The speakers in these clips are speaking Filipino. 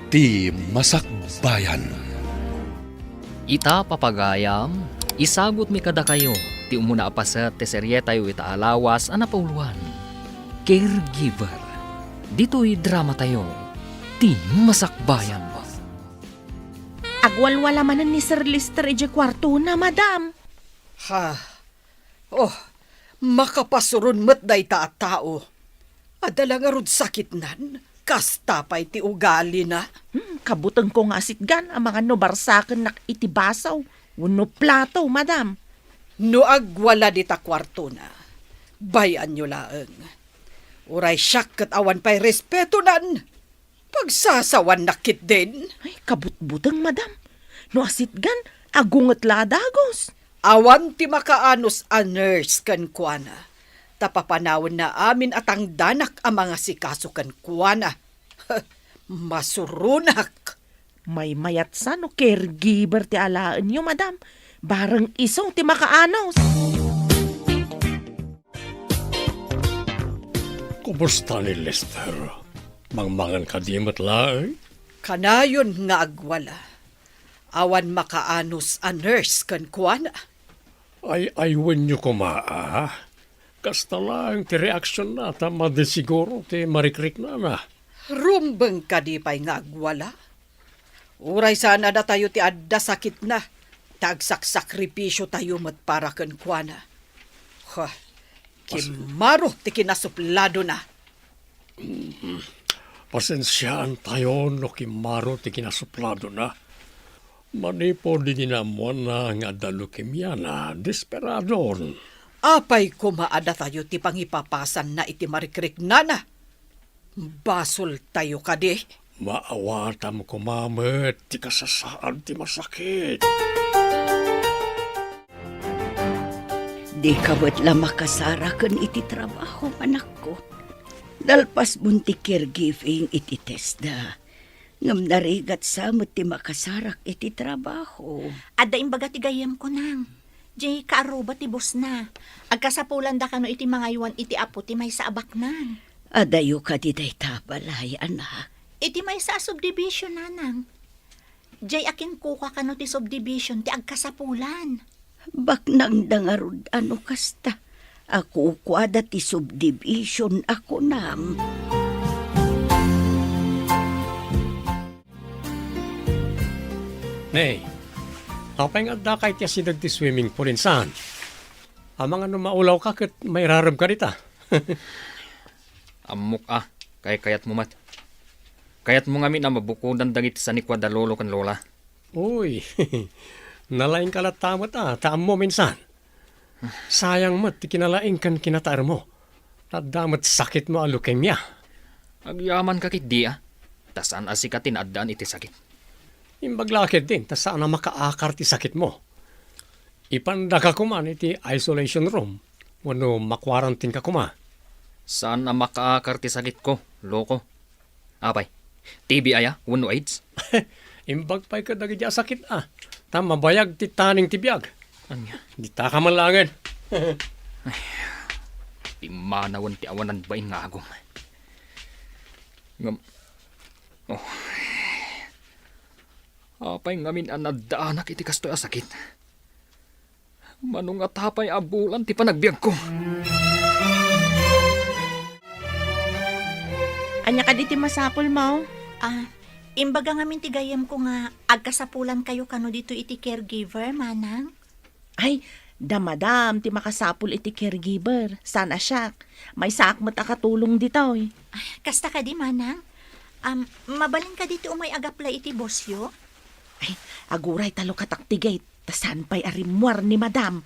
Ti Masakbayan. Ita papagayam, isagot mi kada kayo, ti umuna apaset ti serye tayo ita alawas anapauluan. Caregiver. Dito'y drama tayo, ti Masakbayan. Agwalwala manan ni Sir Lister ije kwarto na, madam. Ha. Oh, makapasurun met day ta at tao. Adala nga rod sakit nan, kastapay ti ugali na. Kabutang ko nga asitgan ang mga nobarsakan nak itibasaw. Uno plato, madam. No agwala di ta kwarto na, bayan nyo laeng. Uray siyak kat awan pa'y respeto nan. Pagsasawan nakit din. Ay, kabutbutang, madam. No asitgan, agungat ladagos. Awan ti makaanos a nurse kan kuana. Tapapanawon na amin at ang danak ang mga sikaso kan kuana. Masurunak. May mayat sa no caregiver ti alaan nyo, madam. Barang isong ti makaanos. Kumusta ni Lester? Mangmangan ka di matlaay? Kanayon nga agwala. Awan makaanos a nurse kan kuana. Ay aywan nyo kumaa. Kasta lang ti reaksyon na tama de siguro ti marikrik na na. Rumbeng ka di pa'y nga agwala. Uray sana na tayo ti adda sakit na. Tagsak-sakripisyo tayo mat para kan kuana. Kimaro ti kinasuplado na. Pasensyaan tayo no kimaro ti kinasuplado na. Manipo di dinamuan na nga da leukemia na desperadon. Apay kumaada tayo ti pangipapasan na iti marikrik na na. Basol tayo kadi. Maawatam kumamet ti kasasaan ti masakit. Di kawat la makasarakan iti trabaho, anak ko. Dalpas bunti caregiving iti testa. Ngam narigat samot ti makasarak iti trabaho. Adda imbaga ti gayam ko nang. Jay kaaruba ti bus na. Agkasapulan da kano iti mga iwan iti apo ti may sa abak nan. Adayo ka di day tabalay, anak. Iti may sa subdivision nanang. Jay akin kuka kano ti subdivision ti agkasapulan. Bak nang dangarod ano kasta. Ako kwada ti subdivision ako nam. Nay, apay nga da kay ti asidag ti swimming pool insan. Amang ano maulaw ka kat may rarab ka rita. Amok kayat mo mat. Kayat mo ngamin na mabukudan dagit sa ni kwada lolo kan lola. Uy, nalaing kalatamat taam mo minsan. Sayang mat, ti kinalaing kan kinataar mo. Tadamat sakit mo ang leukemia. Agyaman kakit di Tasan asikatin addaan iti sakit. Imbaglakit din, tas saan na makaakar ti sakit mo. Ipanda ka kuman iti isolation room. Wano makwarantin ka kuma. Saan na makaakar ti sakit ko, loko? Apay, TB wano AIDS? Imbagpay ka dagi sakit Tamabayag ti taning tibiyag. Anya? Di ta ka malangan. Di manawan ti awanan bain nga agom. Ngam... Oh... Apay ngamin anadaanak iti kastoy sakit. Manong at hapay abulan ti panagbiag ko. Anya ka di ti masapol mo? Imbaga ngamin ti gayam ko nga agkasapulan kayo kano dito iti caregiver, manang. Ay, da madam, ti makasapol iti caregiver. Sana siya. May sakmat akatulong dito eh. Kasta ka di, manang. Mabalin ka dito umay agaplay iti bosyo? Ay, aguray talo kataktigay. Tasan pa'y arimwar ni madam.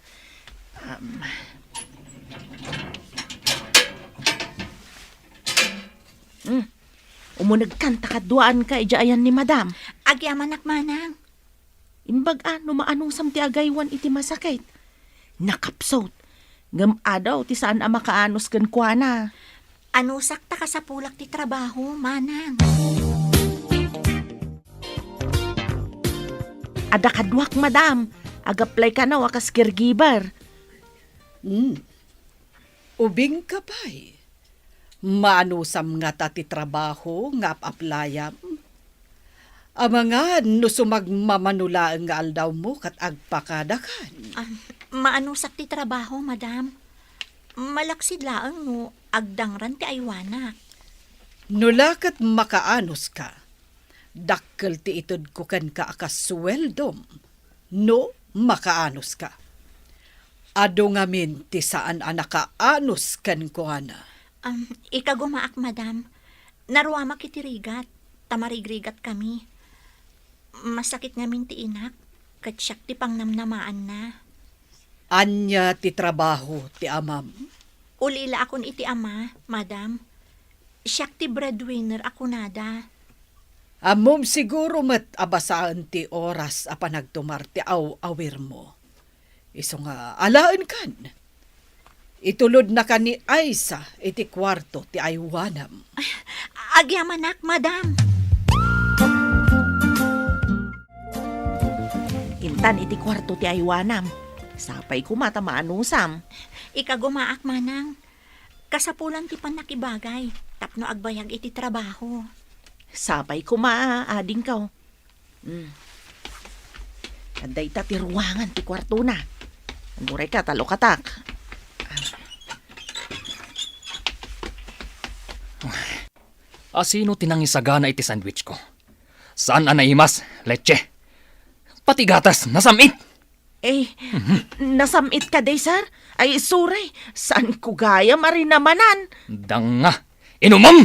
Umunag kanta kaduaan ka ijayan ni madam. Agyaman manang. Imbag maanong samti agaywan iti masakit. Nakapsot. Ngam adaw ti saan makaanos kan kuana. Ano sakta ka sa pulak ti trabaho, manang? Ada kadwak, madam. Agaplay ka na wakas caregiver. Ubing ka pa'y. Maanusam nga ta ti trabaho nga apaplayam. Amangan no sumagmamanula nga aldaw mo kat agpakadakan. Maanusak ti trabaho, madam. Malaksid laang no, agdangran ti aywanak. Nula kat makaanos ka. Dakkel ti itod ko kan ka akas suweldom. No, makaanos ka. Ado ngamin ti saan anakaanos kan ko ana. Ikagumaak, madam. Naruamak iti rigat. Tamarigrigat kami. Masakit ngamin ti inak. Katsyak ti pangnamnamaan na. Anya ti trabaho ti amam. Ulila akon iti ama, madam. Siyak ti breadwinner ako nada. Amom siguro met abasaan ti oras a panagtumar ti awir mo. Iso nga alaan kan. Itulod na ka ni Aisa iti kwarto ti aywanam. Agyamanak, madam. Intan iti kwarto ti aywanam. Sapay kumata maanusam. Ikagumaak, manang. Kasapulan ti panakibagay. Tapno agbayag iti trabaho. Sapay kumaading ka. Kanday ta ti ruwangan ti kwarto na. Anuray ka, talo katak. Asino tinangisagana iti sandwich ko? Saan anaimas? Leche. Pati gatas, nasamit. Nasamit ka day, sir? Ay, suray. Saan ko gaya marinamanan? Danga. Inumam!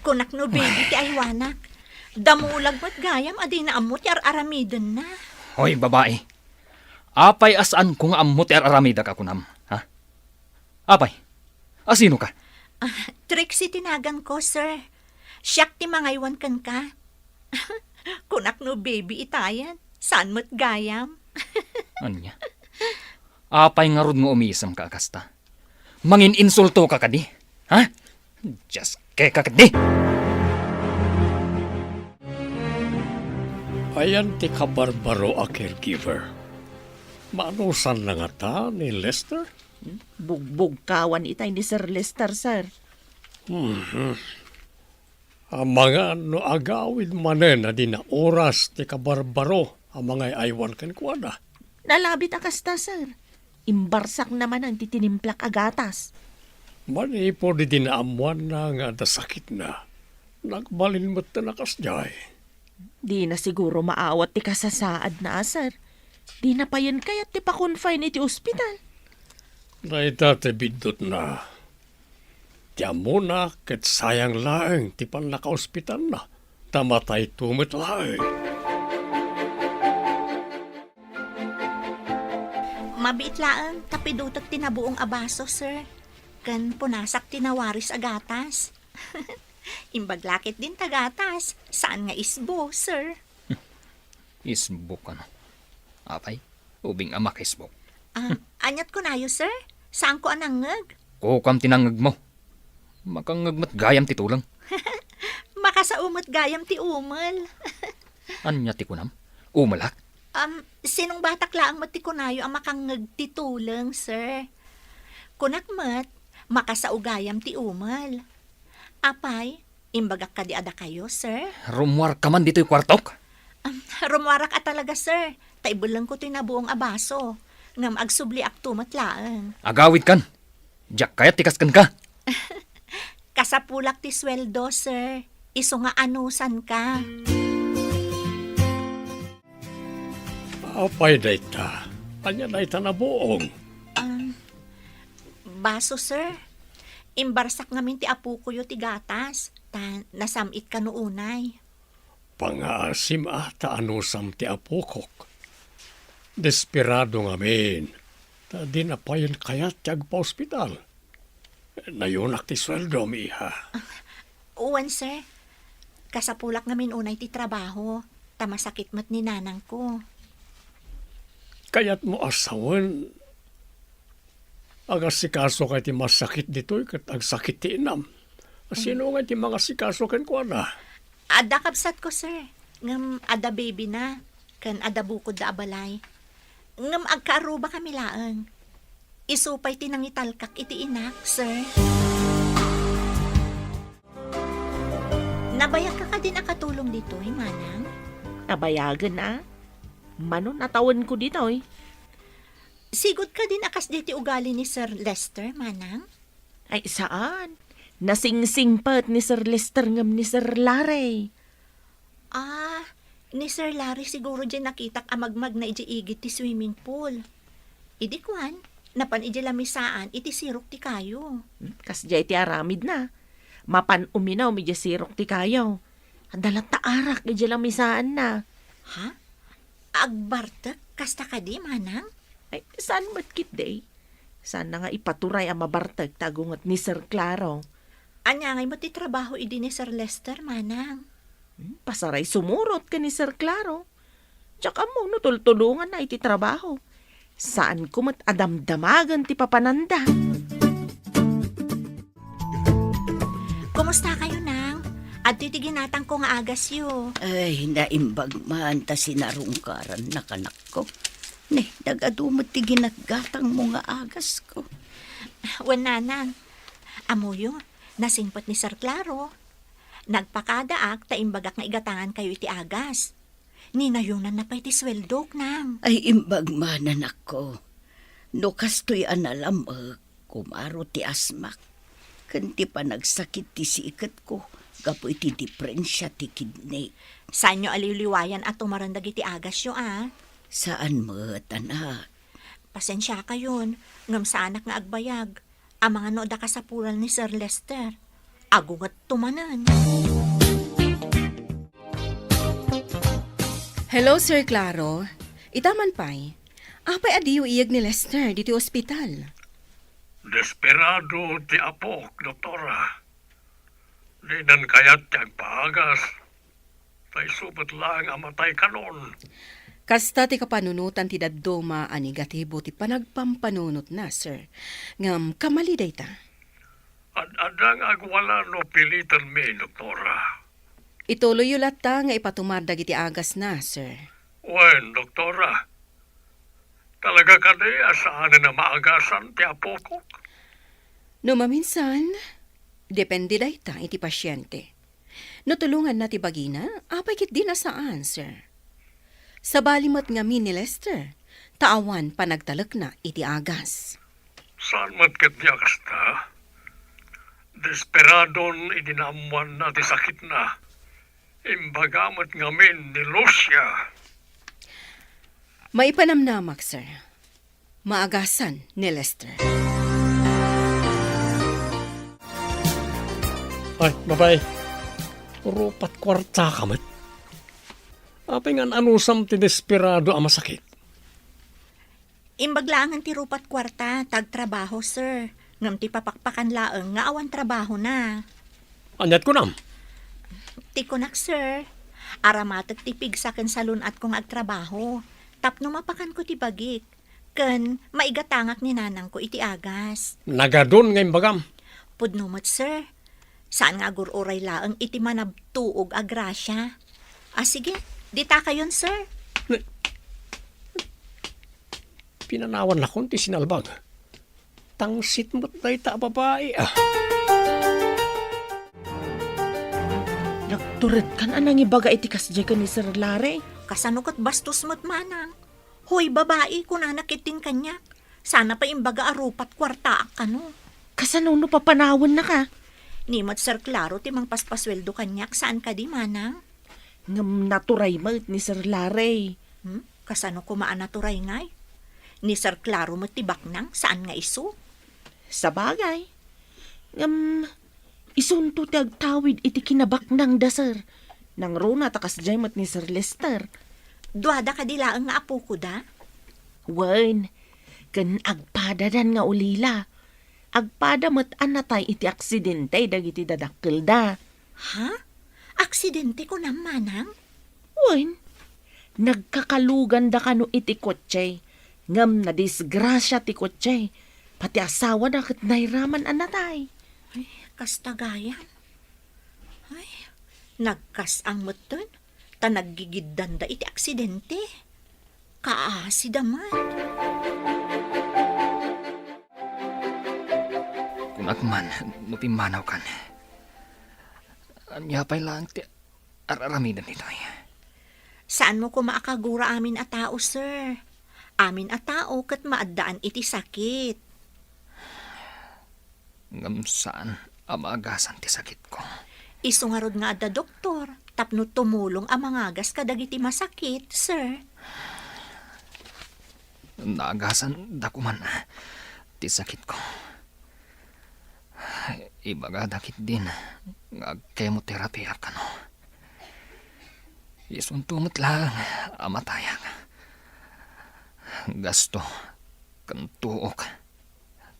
Kunak no baby ti aywanak. Damulag mo't gayam adi na amot ti aramiden na. Hoy, babae. Apay asaan ko nga amot ti aramida ka kunam? Ha? Apay, asino ka? Trixie tinagan ko, sir. Siyak ti mangaywan kan ka. Kunak no baby itayan. Saan mo't gayam? Anya? Apay nga rod nga umisam ka akasta. Mangin insulto ka kadi? Ha? Just keka kadi? Ayan ti kabarbaro a caregiver. Maanusan na nga ta ni Lester? Bugbog kawan itay ni Sir Lester, sir. Ang mga no agawid manen na di na oras ti kabarbaro ang mga aywan kan kuwada. Nalabit akasta, sir. Imbarsak naman ang titinimplak agatas. Mani po di dinaamuan na nga da sakit na. Nagbalin mo't na nakasjay. Di na siguro maawat ti kasasaad na, sir. Di na pa yan kaya't ti pa-confine iti ospital. Naita ti bidot na. Tiyan mo na ket sayang laeng ti panlaka-ospital na. Tamatay tumit laeng. Mabit laang tapidutot tinabuong abaso, sir. Kan punasak tinawaris agatas. Imbaglakit din tagatas. Saan nga isbo, sir? Isbok ano? Apay, ubing amak isbok. Anyat ko nayo, sir. Saan ko anangag? Kukam tinangag mo. Makangagmat gayam titulang. Makasaumot gayam ti umal. Anya ti kunam? Umalak? Sinong batak laang matikunayo ang makangag ti tulang, sir? Kunakmat, makasaugayam ti umal. Apay, imbagak ka di ada kayo, sir? Rumwar ka man dito'y kwartok? Rumwarak at talaga, sir. Taibulang ko tinabuong abaso. Ngam agsubli ak tumatlaang. Agawid kan. Diyak kaya tikas kan ka. Kasapulak ti sweldo, sir. Iso nga anusan ka. Apay dayta. Anya dayta na buong. Baso, sir. Imbarsak ngamin ti apu ko yo ti gatas. Nasamit ka noonay. Pangaasim ata anusam ti apukok. Desperado ngamin. Ta di na payon kayat ti agpa-ospital. Nayunak ti sweldo, miha. Uwan, sir. Kasapulak ngamin unay ti trabaho. Tamasakit mat ni nanang ko. Kayat mo asawan. Agasikaso kay ti masakit dito'y kat agsakit ti inam. Sino nga ti mga sikaso ken ko na? Ada kapsat ko, sir. Ngam ada baby na. Kan ada bukod da abalay. Ngam agkaaruba kami laang. Isupay tinangitalkak iti inak, sir. Nabayag ka din akatulong dito, manang. Nabayagan na. Manon natawan ko dito eh. Sigod ka din akas diti ugali ni Sir Lester, manang. Ay saan? Nasing-singpat ni Sir Lester ngam ni Sir Larry. Ah, ni Sir Larry siguro dyan nakitak amagmag na iji-igit ti swimming pool. Idi kwan, napan iji lamisaan, iti sirok ti kayo. Kas jay ti aramid na. Mapan uminaw mi jay sirok ti kayaw. Andalat ta arak iji lamisaan na. Ha? Agbartek, kasta ka di, manang? Ay, saan ba't kit day? Saan na nga ipaturay ang mabartag tagungat ni Sir Claro? Anyangay mo ti trabaho idi ni Sir Lester, manang. Pasaray sumurot ka ni Sir Claro. Tsaka mo no tultulungan na iti trabaho. Saan ko mat adamdamagan ti papananda? Kumusta kayo, nang? At titiginatang ko nga agas yo. Ay, naimbag man ta sinarungkaran na kanak ko. Ne, nagadumot ti ginaggatang mo nga agas ko. Wan, nanang. Amuyo, nasimpot ni Sir Claro. Nagpakadaak ta imbagak nga igatangan kayo iti agas. Ninayunan na pa iti sweldok, nang. Ay, imbag manan ako. No kastoy analam, kumaro ti asmak. Kanti pa nagsakit ti sikat ko. Gapo iti diferensya ti kidney. Saan nyo aliliwayan at tumarandag iti agas yo, ah? Saan mo, tanak? Pasensya ka yun. Ngam sa anak nga agbayag. Ang mga nooda kasapuran ni Sir Lester. Agungat tumanan. Hello, Sir Claro. Itaman pa'y. Apay adiyo iyag ni Lester dito ospital. Desperado ti apok, doktora. Di nan kayat ti agpaagas. Tay subat lang amatay kanon. Kasta ti kapanunutan ti dadduma anigatibo ti panagpampanunot na, sir. Ngam kamali dayta. Adang agwala no pilitan mi, doktora. Ituloy yu lata nga ipatumardag iti agas na, sir. Wen, doktora. Talaga ka di asaan na maagasan ti apo ko? No maminsan, depende dayta iti pasyente. No tulungan na ti bagina, apay kit di na saan, sir. Sa balimat nga mi ni Lester, taawan panagtalak na iti agas. Saan matkat niya kasta? Desperadon idinamuan na ti sakit na. Imbagamat ngamin ni Lucia. Maipanamnamak, sir. Maagasan ni Lester. Ay, babay. Rupat kwarta kamat. Apay nga anusam ti desperado ang masakit. Imbaglangan ti rupat kwarta, tagtrabaho, sir. Ngam ti papakpakan laeng nga awan trabaho na. Anyat ko nam. Ti kunak, sir. Aramatag ti pigsaken sa lunat kong agtrabaho. Tapno mapakan ko ti bagik. Ken maigatangak ni nanang ko iti agas. Nagadon nga imbagam. Pudnumot, sir. Saan nga agururay laeng iti manabtuog agrasya. Ah, sige. Dita kayon, sir. Pinanawan na kon ti sinalbag. Tangsit mo't na ita babae ah. Nagturit ka na nang ibaga iti kasjay ka ni Sir Larry. Kasanukot bastos mo't manang. Hoy, babae, kunakiting kanya. Sana pa imbaga arupat kwarta kano. Kasano papanawan na ka? Nimot, Sir Claro, timang paspasweldo kanyak. Saan ka di, manang? Ngam naturay mo ni Sir Larry. Kasano ko maanaturay ngay? Ni Sir Claro mo tibak nang saan nga iso? Sa bagay. Ngam, isunto ti agtawid iti kinabak ng da, sir. Nang runa takas jaymat ni Sir Lester. Duada ka dilaang nga apo ko da? Wen, kan agpadadan nga ulila. Agpada mat anatay iti aksidente dagiti dadakkel da. Ha? Aksidente ko na, manang? Wen, nagkakalugan da kano iti kotse. Ngam na disgrasya ti kotse. Pati asawa na kat nairaman anatay. Ay, kastagayan. Ay, nagkasang mutun. Ta naggigiddan da iti aksidente. Kaasi daman. Kung akman, mapimanaw kan. Anya pa'y lang ti araramidan nito ay. Saan mo ko maakagura amin a tao, sir? Amin a tao kat maaddaan iti sakit. Ngam saan amagasan ti sakit ko. Isungarod nga adda doktor, tapno tumulong ang mangagas kadagiti masakit, sir. Naagasan da ko man ti sakit ko. Ibaga dakit din nga chemotherapy kano. Isuntumot lang amatayang. Gasto kantuok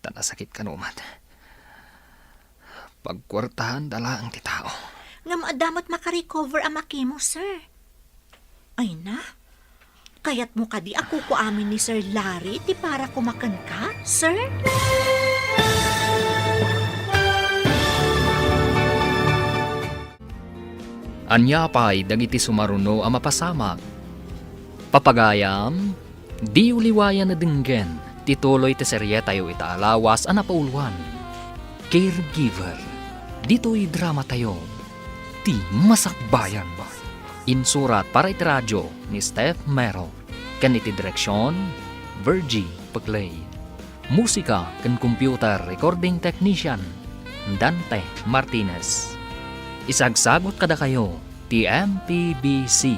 tanasakit kanumat. Pagkwartahan dala ang ti tao. Nga maadamat makarecover ang makimo, sir. Ay na, kayat mo kadi ako ko amin ni Sir Larry ti para kumakan ka, sir? Anya pa'y dagiti sumaruno ang mapasamak. Papagayam, di uliwayan na dinggen, tituloy ti serye tayo itaalawas ang napauluan. Caregiver, dito'y drama tayo, ti masakbayan. Insurat para iti radyo ni Steph Mero, kan iti direksyon, Virgie Paglay. Musika kan computer recording technician, Dante Martinez. Isagsagot kada kayo, ti MPBC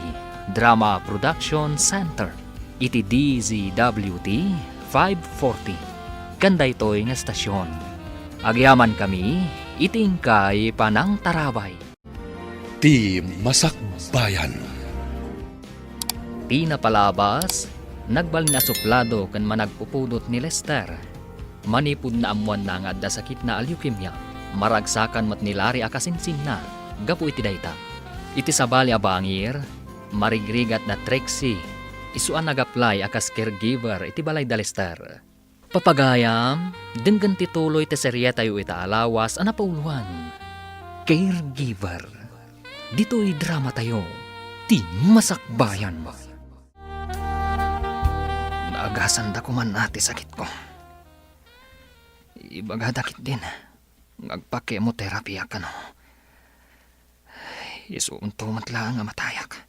Drama Production Center, iti DZWT 540. Kanda ito'y nga stasyon. Agyaman kami, itingkay panang tarabay. Ti Masakbayan. Ti napalabas, nagbalin na suplado kan managpupudot ni Lester. Manipud na amuan na nga da sakit na leukemia. Maragsakan mat nilari akasinsin na, gapu iti dayta. Iti sabali abangir, marigrigat na Trixie, isuan nag-apply akas caregiver iti balay da Lester. Papagayam, denggan tituloy ti serye tayo itaalawas ang napauluan. Caregiver, dito'y drama tayo, ti masakbayan. Naagasan da ko man ati sakit ko. Ibaga dakit din. Ngagpa-chemotherapy ka no. Isuuntumat lang ang matayak.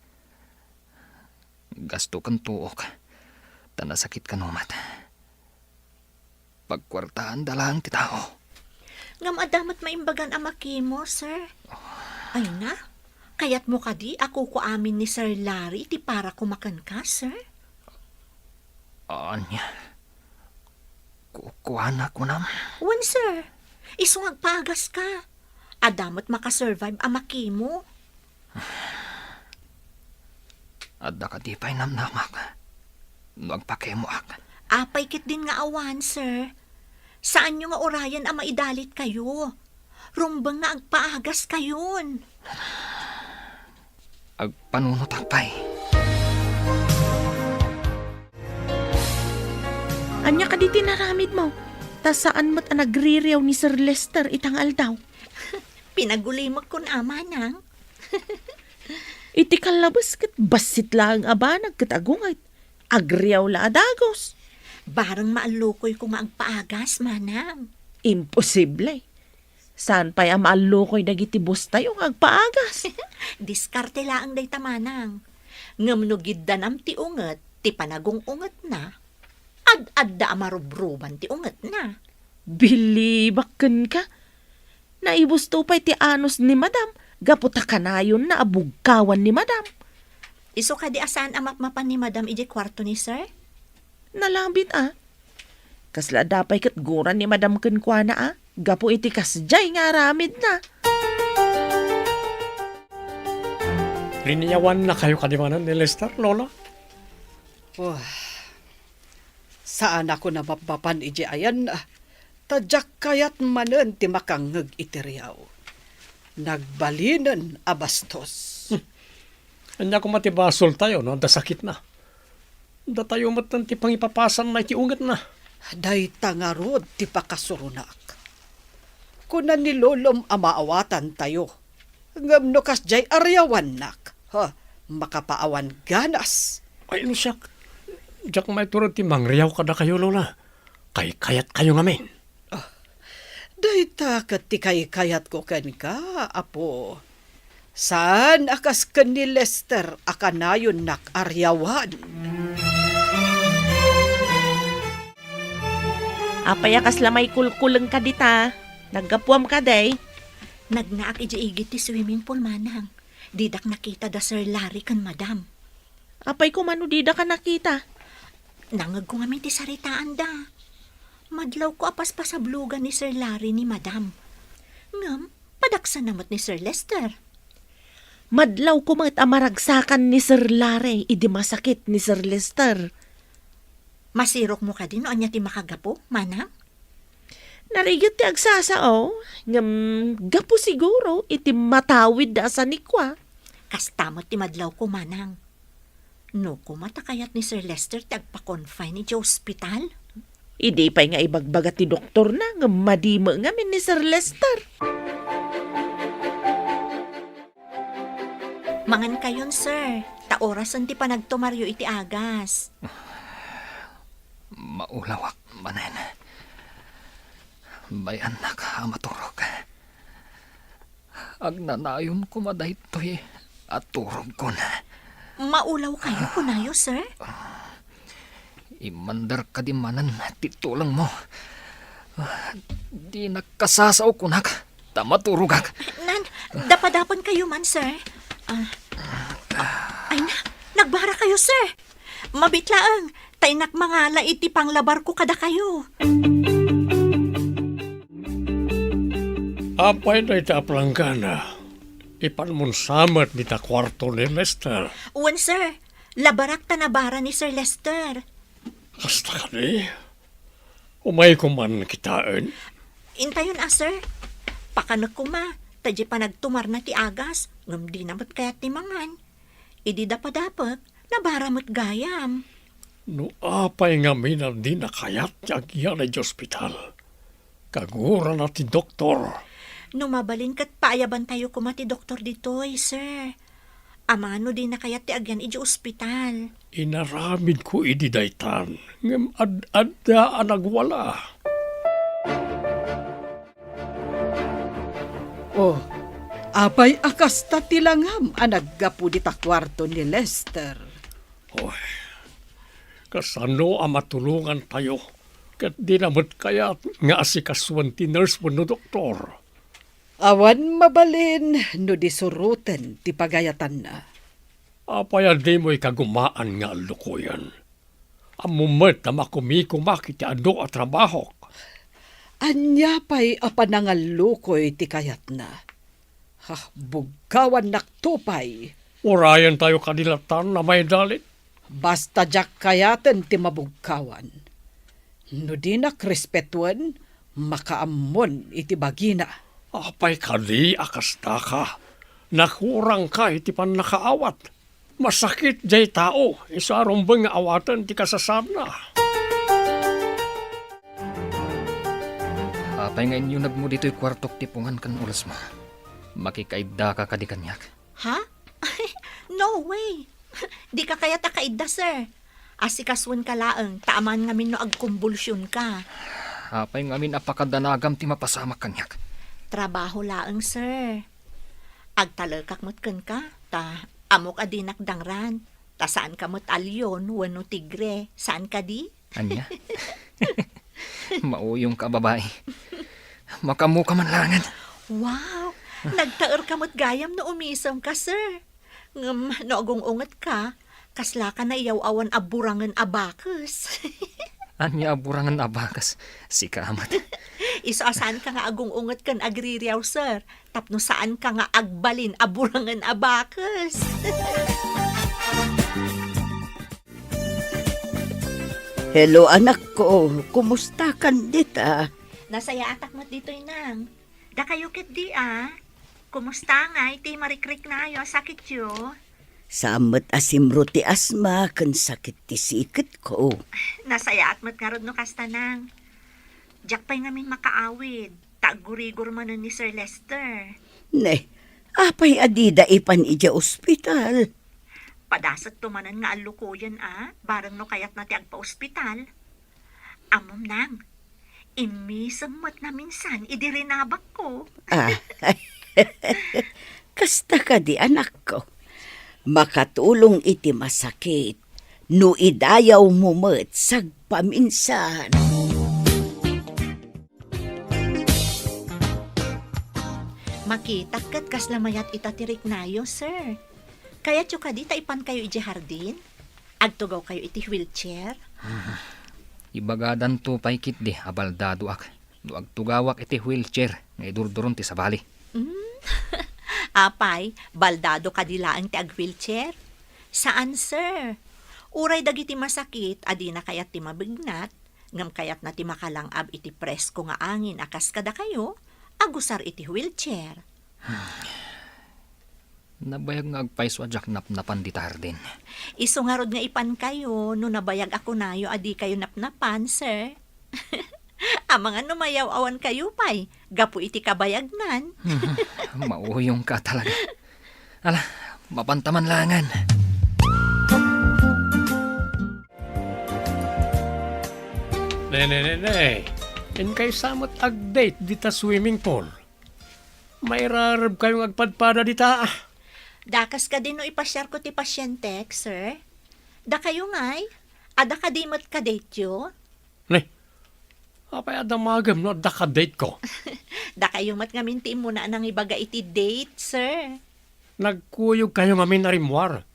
Gasto kang tuok. Tanasakit ka numat. Pagkwartaan dalang ti tao. Nga maadamat maimbagan ang makimo, sir. Ay na, kayat mo kadi ako ko amin ni Sir Larry ti para kumakan ka, sir? Anya. Kukuha ko nam. Wan, sir. Isungag pagas ka. Adamat makasurvive ang makimo. Adda ka di pa'y namnamak. Nagpakemo ak. Apay kit din nga awan, sir. Saan nyo nga orayan ang maidalit kayo? Rumbang nga agpaagas kayon. Agpanunot akpay. Anya ka di tinaramid mo? Ta saan mo't ang nagririyaw ni Sir Lester itang aldaw? Pinagulimag ko na amanang. Iti kalabas kat basit lang aba nagkatagungay. Agriyaw la adagos. Barang maalukoy ko nga agpaagas, manang. Imposible. Saan pa'y ang maalukoy dagiti bustay yung agpaagas? Diskarte laang day tamanang. Ngamnugid danam ti unget, ti panagong unget na. Ad-adda amarubruban ti unget na. Bilibaken ka. Naibusto pa'y ti anos ni madam. Gaputa kanayon na abugkawan ni madam. Iso ka di asan ang mapmapan ni madam iji kwarto ni sir? Nalambit Kasla dapay kat guran ni madam kenkwana Gapo iti kasjay nga aramid na. Liniyawan na kayo kadimanan ni Lester, Lola? Oh, saan ako na mapapan iji ayan tadyak kayat manen ti makangeg itiriyaw. Nagbalinan abastos. Anya ko matibasol tayo, no? Da sakit na. Da tayo matan ti pangipapasan na iti ungat na. Day tangarod ti pakasurunak. Kunan ni lolom amaawatan tayo. Ngam no kasjay aryawan nak. Makapaawan ganas. Ay, lusyak. Diyak may turod ti mangriyaw kada kayo, Lola. Kayat kayo ngamin. Day takat ti kayat ko ken ka, apo. Saan akas ken ni Lester akanayon nakaryawan? Apay akas lamay kulkuleng ka dita. Naggapuam ka day. Nagnaak iji-igit ti swimming pool manang. Didak nakita da Sir Larry kan madam. Apay ko manudida ka nakita. Nangag ko ngamin ti saritaan da. Madlaw ko apas pasablugan ni Sir Larry ni madam. Ngam, padaksan namot ni Sir Lester. Madlaw ko mga amaragsakan ni Sir Larry, idi masakit ni Sir Lester. Masirok mo ka din o anya ti makagapo, manang? Narigit ti agsasao, ngam gapo siguro, iti matawid da sa nikwa. Kastamot ti madlaw ko, manang. No, kumatakayat ni Sir Lester ti agpa-confine ni Joe Hospital. Idi pa'y nga ibagbaga ti doktor na, ngam madimo ngamin ni Sir Lester. Mangan kayon, sir. Taorasan ti panagtumaryo iti agas. Maulawak manen. Bayan na ka maturog. Agnanayon ko madaytoy at turog ko na. Maulaw kayo kunayo, sir? Imandar ka di manan titulang mo. Di nagkasasaw kunak. Tamaturugak. Nan, dapadapan kayo man, sir. Ay na, nagbara kayo, sir. Mabitlaang, tainak mangala iti panglabar ko kada kayo. Apay na ita aplanggana. Ipan mon samat di ta kwarto ni Lester. Uwan, sir. Labarak tanabara ni Sir Lester. Kasta ka ni? Umay ko man kitaan. Intayon, sir. Pakanak ko ma. Tadya pa nagtumar na ti agas. Ngam di namat kayat ti mangan. Idi dapat nabaramot gayam. No apay nga minan di nakayat agyan ay hospital. Kagura na ti doktor. Numabalin kat paayaban tayo kumati doktor ditoy, sir. Amano di nakayat ti agyan iji ospital. Inaramid ko idi daytan. Ngam ad-adda anagwala. Oh, apay akas ta tilangam anaggapu di ta kwarto ni Lester. Oy, kasano ang matulungan tayo? Kat di namat kaya nga asikasuan ti nurse mo no doktor. Awan mabalin no disurutan ti pagayatan na. Apaya di mo'y kagumaan nga lukuyan. Amumat na makumikumak iti ano at trabaho. Anya pa'y apanangalukoy ti kayat na. Bugkawan naktupay. Urayan tayo kadilatan na may dalit. Basta jak kayatan ti mabugkawan. No di nakrespetuan, makaamon iti bagina. Apay kadi akasta ka. Nakurang ka iti pan nakaawat. Masakit jay tao. Isarong ba nga awatan ti kasasana. Apay nga inyo nagmo dito'y kwartok tipungan kan ulas mo. Makikaida ka kadi kanyak. Ha? No way. Di ka kaya takaida, sir. Asikaswan ka laang, taaman ngamin no agkumbulsyon ka. Apay nga amin apakadanagam ti mapasama kanyak. Trabaho laang, sir. Agtalakak mo't kan ka, ta amok adinak dangran. Ta saan ka mo't alyon, wano tigre, saan ka di? Anya? Mauyong ka, babae. Makamuka man langan. Wow! Nagtaer ka mo't gayam no umisom ka, sir. Ngam, no agong-ungat ka, kasla ka na iyaw-awan aburangan abakus. Anya aburangan abakas. Si kamat. Iso saan ka nga agong-ungat kan agririyaw, sir. Tapno saan ka nga agbalin aburangan abakus. Hello anak ko, kumusta kan dita? Nasaya atak mo dito inang. Da kayo kit di Kumusta nga iti marikrik na ayo sakit yo? Samet asimro ti asma kan sakit ti sikit ko. Nasaya at matngarod no kastanang. Diyak pa'y ngamin makaawid. Tagurigur man ni Sir Lester. Ne, apay adida ipan ija ospital. Padasat tumanan nga alukuyan barang no kayat na ti agpa-ospital. Amom nang, imisam mo't na minsan idirinabak ko. Kasta ka di anak ko. Makatulong iti masakit. No idayaw mo met sagpaminsan. Makita kat kaslamayat itatirik nayo, sir. Kaya tyo kadi taipan kayo iti hardin? Agtugaw kayo iti wheelchair? Ibagadan to pay kit di abaldado ak. No agtugawak iti wheelchair nga idurduron ti sabali. Apay, baldado kadilaang ti ag-wheelchair? Saan, sir? Uray dagiti masakit, adi na kayat ti mabignat, ngam kayat na ti makalangab iti presko nga angin akas kada kayo, agusar iti wheelchair. Nabayag nga agpaiso ajak napnapan di tardin. Isungarod nga ipan kayo, no nabayag ako nayo, adi kayo napnapan, sir. Ang mga numayaw awan kayo pay, gapu iti kabayagnan. Mauyong ka talaga. Ala, mapantaman langan. Ne. In kay samot ag-date dita swimming pool. May rarab kayong agpadpada dita. Dakas ka din no ipasyar ko ti pasyente, sir. Da kayo ngay, ada ka di mat kadate yo. Ne, apay adamagam no daka-date ko. Da kayo mat ngamin ti muna nang ibaga iti date, sir. Nagkuyog kayo ngamin na rimwar.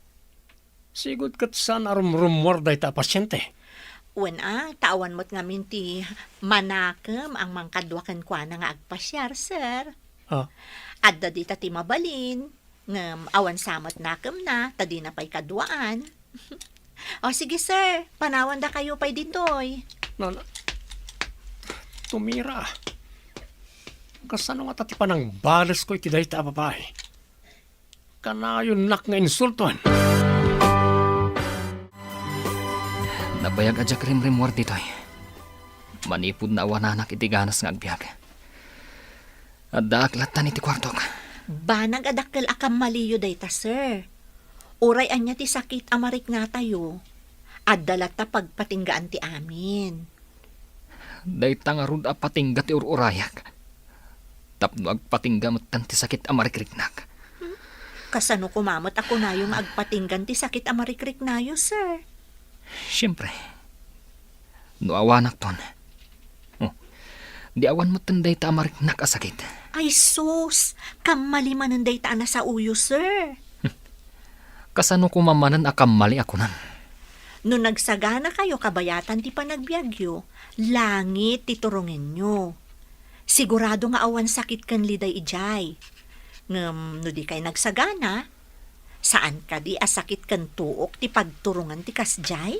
Sigod kat saan arumrumwar day ta pasyente. Tawan mo't ngamin ti manakam ang mangkadwakan kwa na nga agpasyar, sir. Ah, Adda di ta ti mabalin, ngam awan samot nakam na, tadi na pa'y kadwaan. O sige, sir, panawan da kayo pa'y ditoy. tumira. Kasano nga tatipan ng balas ko iti day ta babae. Kanayon nak nga insultuan. Nabayag ajak rimrimwar ditoy. Manipod na awananak iti ganas nga agbiag. At daaklatan iti kwartok. Banag adakkel akam maliyo dayta, sir. Uray anya ti sakit amarik nga tayo. Addalat ta pagpatinggaan ti amin. Dayta nga rud apatingga ti ururayak. Tapno agpatingga matan ti sakit amarikriknak. Kasano kumamot ako na yung agpatinggan ti sakit amarikrik nayo, sir. Siyempre. No awanak ton. Di awan mo tanday ta amariknak asakit. Ay sus, kamalimanan day ta na sa uyo, sir. Kasano kumamanan akamali ako nan. No nagsagana kayo kabayatan ti panagbiagyo, langit ti turungin nyo. Sigurado nga awan sakit kan liday ijay. Ngam no di kay nagsagana, saan ka di asakit kan tuok ti pagturungan ti kasjay?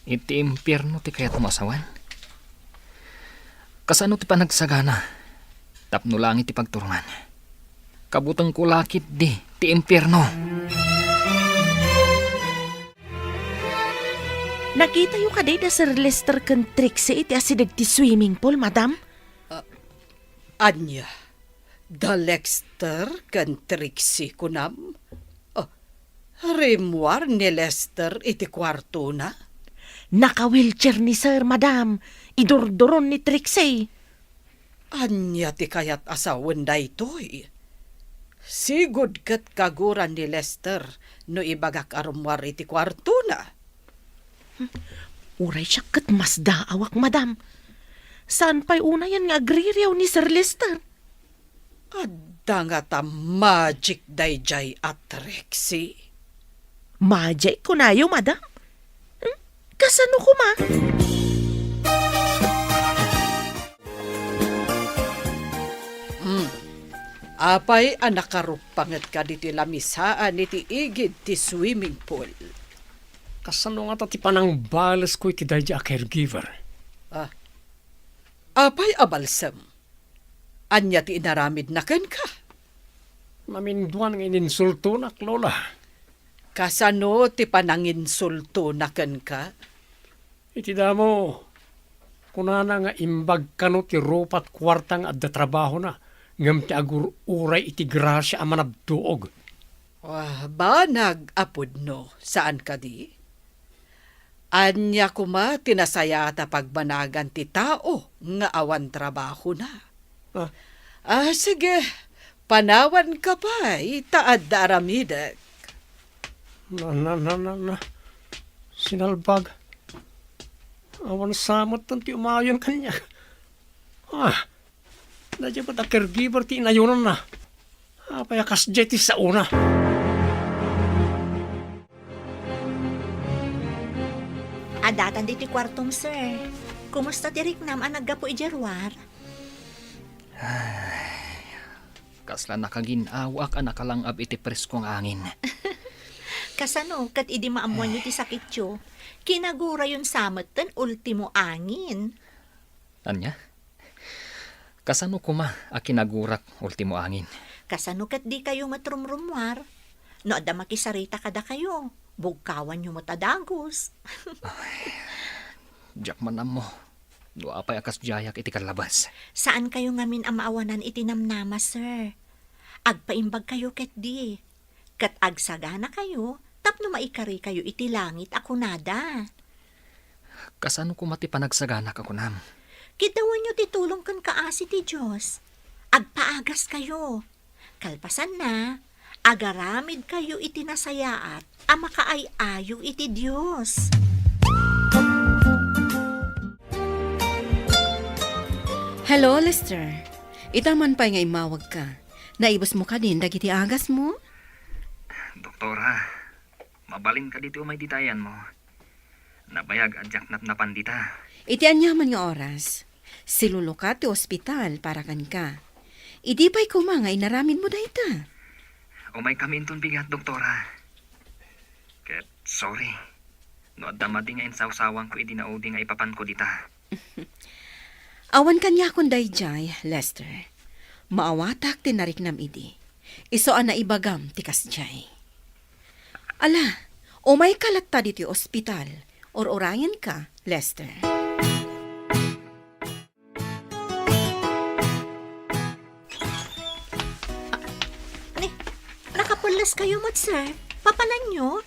Iti impyerno ti kaya tumasawan. Kasano ti panagsagana, tapno langit ti pagturungan. Kabutang kulakit di ti impyerno. Nakita yung kaday na Sir Lester kan Trixie iti asidag ti swimming pool, madam? Anya, da Lester kan Trixie kunam? Rimwar ni Lester iti kwarto na? Naka-wheelchair ni Sir, madam. Idurduron ni Trixie. Anya ti kayat asawan da ito'y. Sigod kat kaguran ni Lester no ibagak arumwar iti kwarto na. Uray siya kat mas daawak, madam. Saan pa'y una yan nga agririyaw ni Sir Lester? Adda nga ta magic dayjay at Trixie. Majay ko na yo, madam. Kasano ko ma? Apay anak karupangat ka diti lamisaan iti igid ti swimming pool. Kasano nga tatipan ng balas ko iti day a caregiver. Apay abalsam. Anya ti inaramid na ken ka. Maminduan ng ininsulto nak, Lola. Kasano ti pananginsulto na ken ka? Iti damo, kunana nga imbag kano ti ropat kwartang adda trabaho na, ngam ti agur uray iti grasya a manabduog. Ba nag-apod no? Saan ka di? Anya kuma tinasaya ta pagbanagan ti tao nga awan trabaho na. Sige, Panawan ka pa, itaad da aramidek. Na. Sinalbag. Awan samot ti umayon kanya. Nadya ba caregiver ti inayunan na? Apay akas jeti sa una. Adatan di ti kwartong, sir. Kumusta ti Riknam ang naggapo ijerwar? Kasla nakaginawak ang nakalangab iti preskong angin. Kasano, kat idi maamuan nyo ti sakit yo, kinagura yun samot ten ultimo angin. Anya? Kasano kuma a kinagurak ultimo angin? Kasano kat di kayo matrumrumwar? No adda makisarita kada kayo, bugkawan nyo matadagos. Diyak manam mo. Dua apay akas jayak iti kalabas. Saan kayo ngamin ang maawanan itinamnama, sir? Agpaimbag kayo ket di. Kat agsagana kayo, tapno maikari kayo iti langit ako nada. Kasano kuma ti panagsaganak ako nam? Kitawan nyo titulong kan kaasi ti Diyos. Agpaagas kayo. Kalpasan na, agaramid kayo iti nasayaat, ama kaay-ayo iti Diyos. Hello, Lester. Itaman pa nga imawag ka. Naibos mo ka din, dagiti agas mo? Doktora, mabalin ka dito may ditayan mo. Nabayag adyak na pandita. Iti anyaman nga oras. Silulo ka ti ospital para kan ka. Idi pa'y kumangay naramin mo dayta. Umay kami inton bigat, doktora. Ket, sorry. No adda madi nga insawsawang ko idinaudi nga ipapan ko dita. Awan kanya kung dayjay, Lester. Maawatak ti nariknam idi. Iso na ibagam ti kasjay. Ala, umay kalat ta diti ospital. Or orayan ka, Lester. Nakapulas kayo mat, sir. Papanan nyo?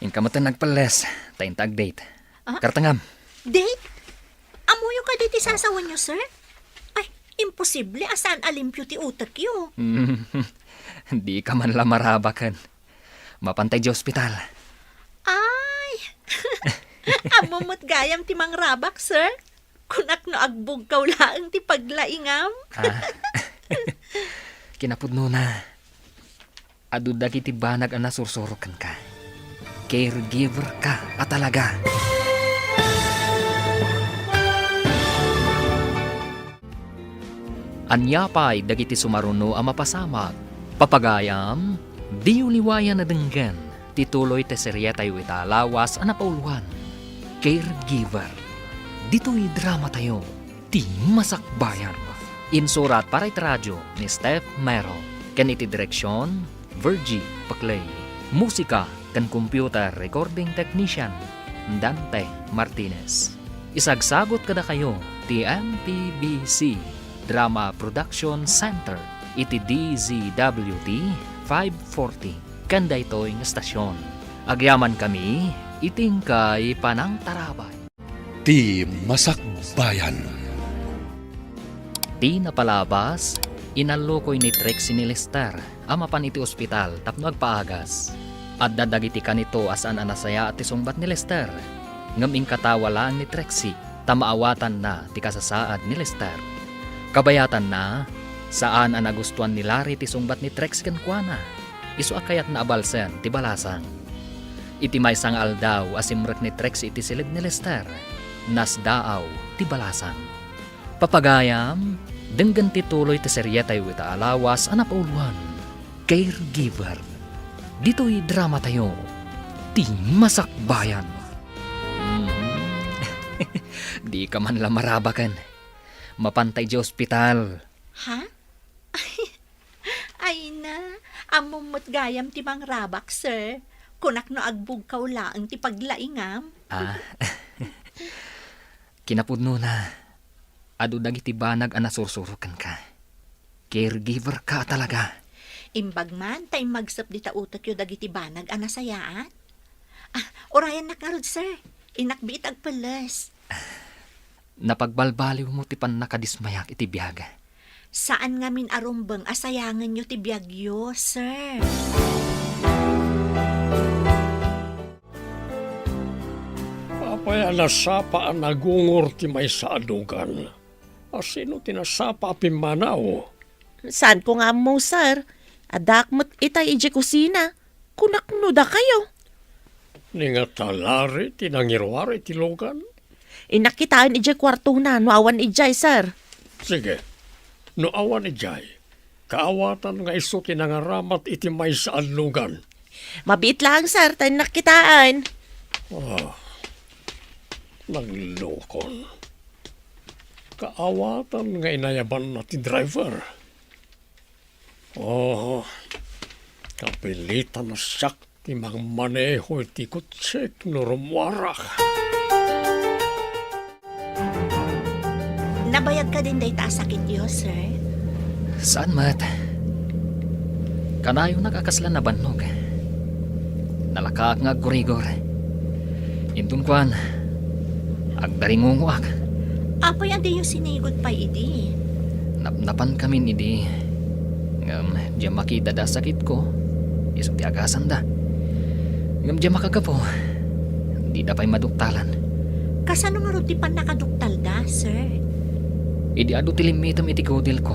Inkamatan nagpales, taintag date. Ah? Kartangam. Date? Amuyo ka diti sasawan nyo, sir? Ay, imposible. Asaan alimpyo ti utak yo? Di ka man lamarabakan. Mapantay di ospital. Ay! Amumot gayam ti mangrabak, sir. Kunak no agbog laang ti paglaingam. Kinapudno na. Adu dagiti banag ang nasursorokan ka. Caregiver ka at talaga. Anyapay dagiti sumaruno ang mapasamag. Papagayam, di uliwayan na denggan. Tituloy te serye tayo italawas ang napauluhan. Caregiver. Dito'y drama tayo. Ti masakbayan. Insurat para iti radyo ni Steph Mero. Ken iti direksyon, Virgie Paclay. Musika ken computer recording technician, Dante Martinez. Isagsagot kada kayo ti MPBC Drama Production Center iti DZWT 540 kanda ito'y estasyon. Agyaman kami iting kay Panang Tarabay. Ti Masakbayan. Di napalabas, inalukoy ni Trixie ni Lester amapan iti ospital tapno agpaagas. At dadagiti ka nito asan anasaya at isungbat ni Lester. Ngaming katawa lang ni Trixie, tamaawatan na ti kasasaad ni Lester. Kabayatan na, saan ang nagustuhan ni Larry ti sungbat ni Trixie kankwana. Isu akayat na abalsen ti balasang. Iti may sangal daw asimrek ni Trixie iti silid ni Lester. Nasdaaw ti balasang. Papagayam, denggan ti tuloy ti serye tayo ita alawas anapauluan. Caregiver. Dito'y drama tayo. Ti masakbayan. Di ka man lamarabakan. Mapantay di ospital. Ha? Ay na, amumot gayam ti mangrabak, sir. Kunak no agbugkaw laang ti paglaingam. Kinapudno na. Adu dagiti banag ang nasursurukan ka. Caregiver ka talaga. Imbag man, tay magsap di ta utak yo dagiti banag anasayaan. Orayan nakarod, sir. Inakbit agpalas. Napagbalbaliw mo ti pan nakadismayak iti biyaga. Saan nga min arumbeng asayangan nyo ti biyagyo, sir? Apay nasapa ang nagungor ti may sa adugan. Asino tinasapa pimanaw? Saan ko nga mo, sir? Adakmat itay ije kusina. Kunakno da kayo. Ni nga talari tinangirwari ti logan? Inakitaan ije kwarto na, no awan ijay, sir. Sige, no awan ijay. Kaawatan nga iso tinangaramat iti may sa adugan. Mabiit lang, sir, tayo nakitaan. Naglokon. Kaawatan nga inayaban na ti driver. Kapilitan na siyak ti maneho ti kutsek no rumwarak. Nabayag ka din day sakit yo, sir? Saan mat? Kanayo nakakaslan na bannog. Nalakaak nga gurigor. Intun kwan, agdaringunguak. Apoy andi yung sinigod pa idi. Napnapan kami idi. Diyan makita da sakit ko. Isang ti agasan da. Diyan makagapo. Di da pa'y maduktalan. Kasano nga ron ti pan nakaduktal da, sir? Idi adu ti limitam iti kodil ko.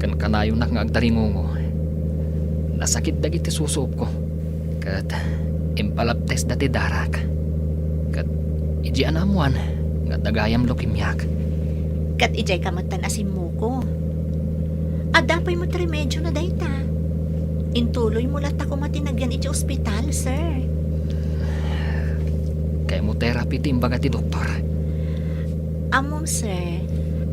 Kan kanayo nak nga agdaringungo. Nasakit dagiti susup ko. Kat impalaptes dati darak. Kat iji anamuan nga dagayam lokimyak. Kat ijay kamatan asim mo ko. Adapay mo tremedyo na dayta. Intuloy mo lat ako matinagyan iti ospital, sir. Kaya mo therapy ti imbaga ti doktor. Amom, sir,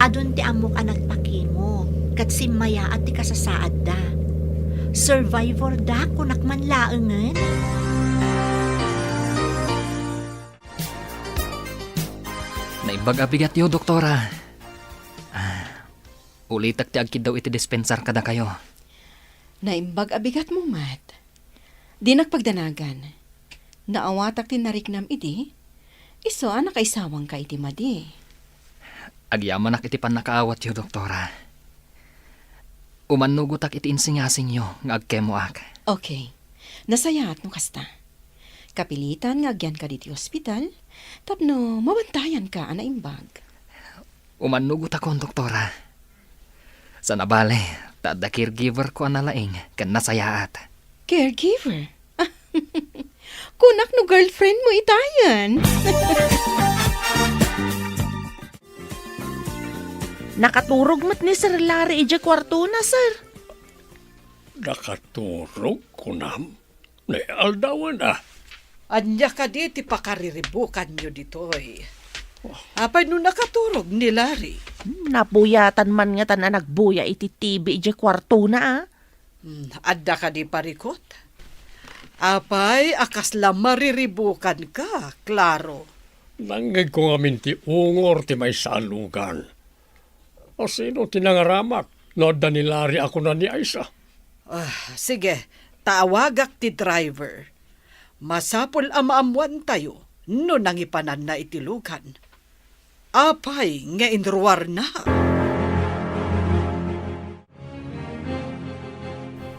adun ti amok anak pakimo. Kat simaya at ti kasasaad da. Survivor da kunak man laengen. Naimbaga bigat yo, doktora. Ulitak ti agkid daw iti dispensar kada kayo. Naimbag abigat mo, Mat. Di nagpagdanagan. Naawatak ti nariknam iti. Iso anak kaisawang ka iti madi. Agyaman nak iti pan nakaawat yo, doktora. Umanugutak iti insingasing yo nga agkemoak. Okay. Nasayaat no kasta. Kapilitan nga agyan ka diti ospital, tapno mabantayan ka anaimbag. Umanugutak ko, doktora. Sa nabale, tada caregiver ko analaing kan nasayaat. Caregiver? Kunak no girlfriend mo itayan. Nakaturog mat ni Sir Larry ije kwarto na, sir. Nakaturog ko nam. Ni aldawan Anya ka di ti pakariribukan nyo ditoy. Apay no nakaturog ni Larry. Napuyatan man nga tanan nagbuya iti TV ije kwarto na, ah. Adda ka di parikot. Apay, akas lang mariribukan ka, klaro. Nanggag ko ngamin ti ungor ti may salugan. O sino tinangaramat? No, danilari ako na ni Aisa. Sige, tawagak ti driver. Masapol amaamuan tayo, no nangipanan na itilugan. Apay, nga inruwar na.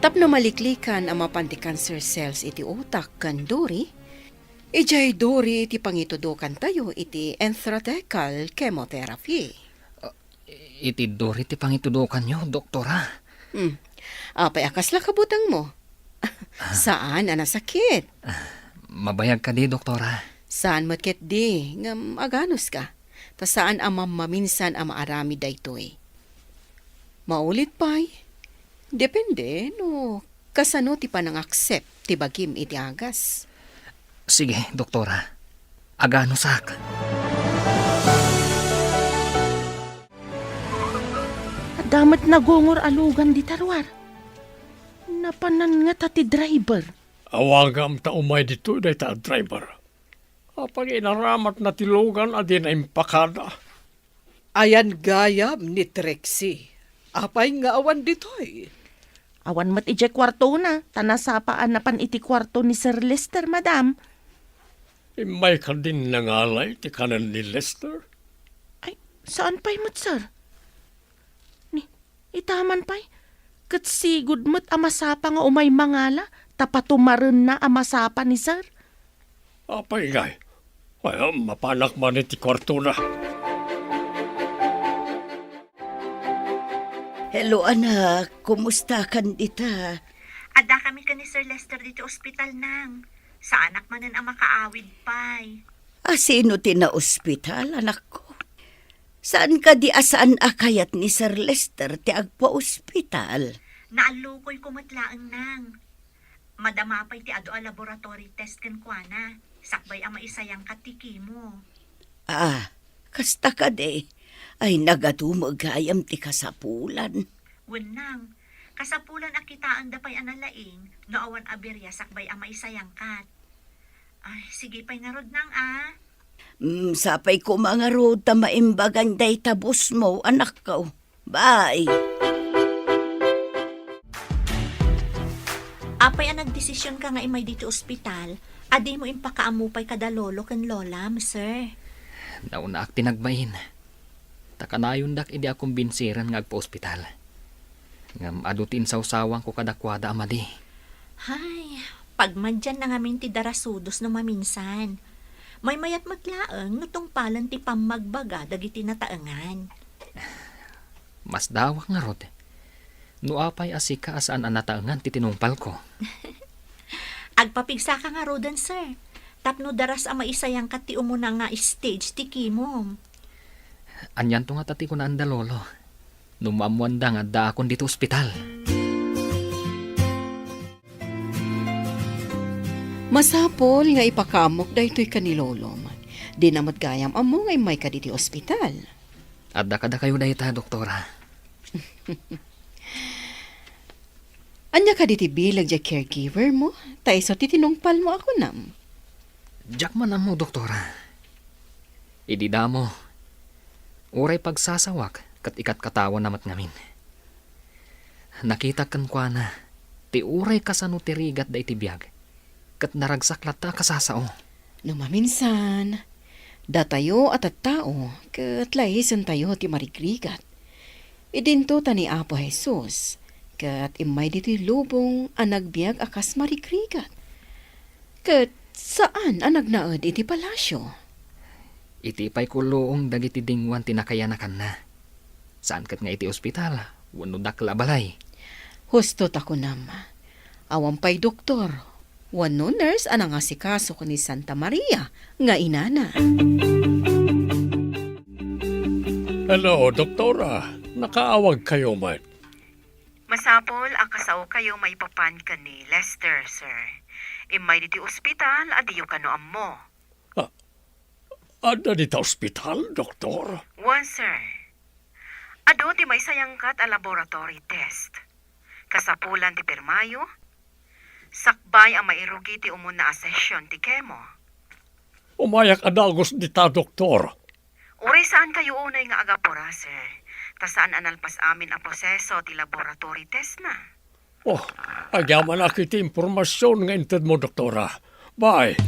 Tapno maliklikan ang mapanti cancer cells iti utak kan duri, ijay duri iti pangitudukan tayo iti enthratecal chemotherapy. Iti dori ti pangitudukan nyo, doktora. Apay akas la kabutang mo. Saan ang nasakit? Mabayag ka di, doktora. Saan matket di, ngam aganos ka. Ta saan ang maminsan ang maarami daytoy. Maulit pa'y. Depende, no, kasano ti panang accept ti bagim iti agas. Sige, doktora. Agano sak. Damat nagungor alugan di tarwar. Napanan nga tati driver. Awagam ta umay dito day ta driver. Apag inaramat na tilugan adi na impakada. Ayan gayam ni Trixie. Apay nga awan ditoy. Awan mat ije kwarto na. Tanasapaan na pan iti kwarto ni Sir Lester, madam. May ka din nangalay ti kanan ni Lester. Ay, saan pa'y mat, sir? Itaman pa'y, kat sigud mo't amasapa nga umay mangala, tapatumarin na amasapa ni sir. Apay gay. Ay, mapanak man iti kwarto na. Hello anak, kumusta kan dita? Ada kami ka ni Sir Lester dito ospital nang. Sa anak manan ang makaawid pay. Sino tina ospital, anak ko? Saan ka di asaan akayat ni Sir Lester ti agpa ospital? Naalukoy kumatlaang nang. Madamapay ti ado a laboratory test kan kuana. Sakbay ang maisayang katiki mo. Kasta ka de. Ay nagadumagayam ti kasapulan. Wenang, kasapulan akitaan dapay analaing, no awan aberya sakbay ang maisayang kat. Ay, sige pa'y narod nang Sapay ko mga road ta maimbagan day tabos mo, anak ko. Bye! Apay ang nagdesisyon ka nga imay dito ospital, adi mo impakaamupay kada lolo kan lola, sir. Nauna ak tinagbayin. Takanayon dak idi akong binsiran nga agpa-ospital. Ngam adutin sawsawang ko kadakwada amadi. Hay, pagmadyan na ngamin ti darasudos no maminsan. May mayat maglaang nutong palan ti pamagbaga dagiti nataengan. Mas dawak nga rod. Nuapay asika asaan ang nataengan ti tinungpal ko. Agpapigsa ka nga rodan, sir. Tapno daras ang maisayang kat ti umuna nga stage ti kimom. Anyan to nga tati ko na anda lolo. Numamuanda nga da akon dito ospital. Masapol nga ipakamok daytoy kanilolom. Di na matgayam amo nga may kaditi ospital. Adda kada kayo dahita, doktora. Anya kaditi bilag ja caregiver mo? Taiso titinungpal mo ako nam. Jack man mo, doktora. Idida mo. Uray pagsasawak kat ikat katawan namat ngamin. Nakita kan kwa na, ti uray kasano ti rigat da iti biyag, kat naragsak lata kasasao. Numaminsan, datayo at tao, kat lahisan tayo ti marigrigat. Idinto ta ni Apo Jesus, kat imay dito'y lubong ang nagbiag akas marigrigat. Kat saan ang nagnaad iti palasyo? Iti pa'y kuloong dagiti dingwan tinakayanakan na. Saan kat nga iti ospital, wano dakla balay. Husto tako nam. Awampay doktor. Wano nurse anang asikaso ko ni Santa Maria nga inana. Hello, doktora. Nakaawag kayo, man. Masapol, akasaw kayo may papan ka ni Lester, sir. Imay diti ospital, adiyo ka no ammo. Ada dita ospital, doktor? One, sir. Ado ti may sayangkat a laboratory test. Kasapulan ti permayo. Sakbay ang mairugi ti umuna a session ti kemo. Umayak adagos dita, doktor. Uray saan kayo unay nga agapura, sir? Ta saan analpas amin a proseso ti laboratory test na? Oh, agyaman ako iti impormasyon nga inted mo, doktora. Bye.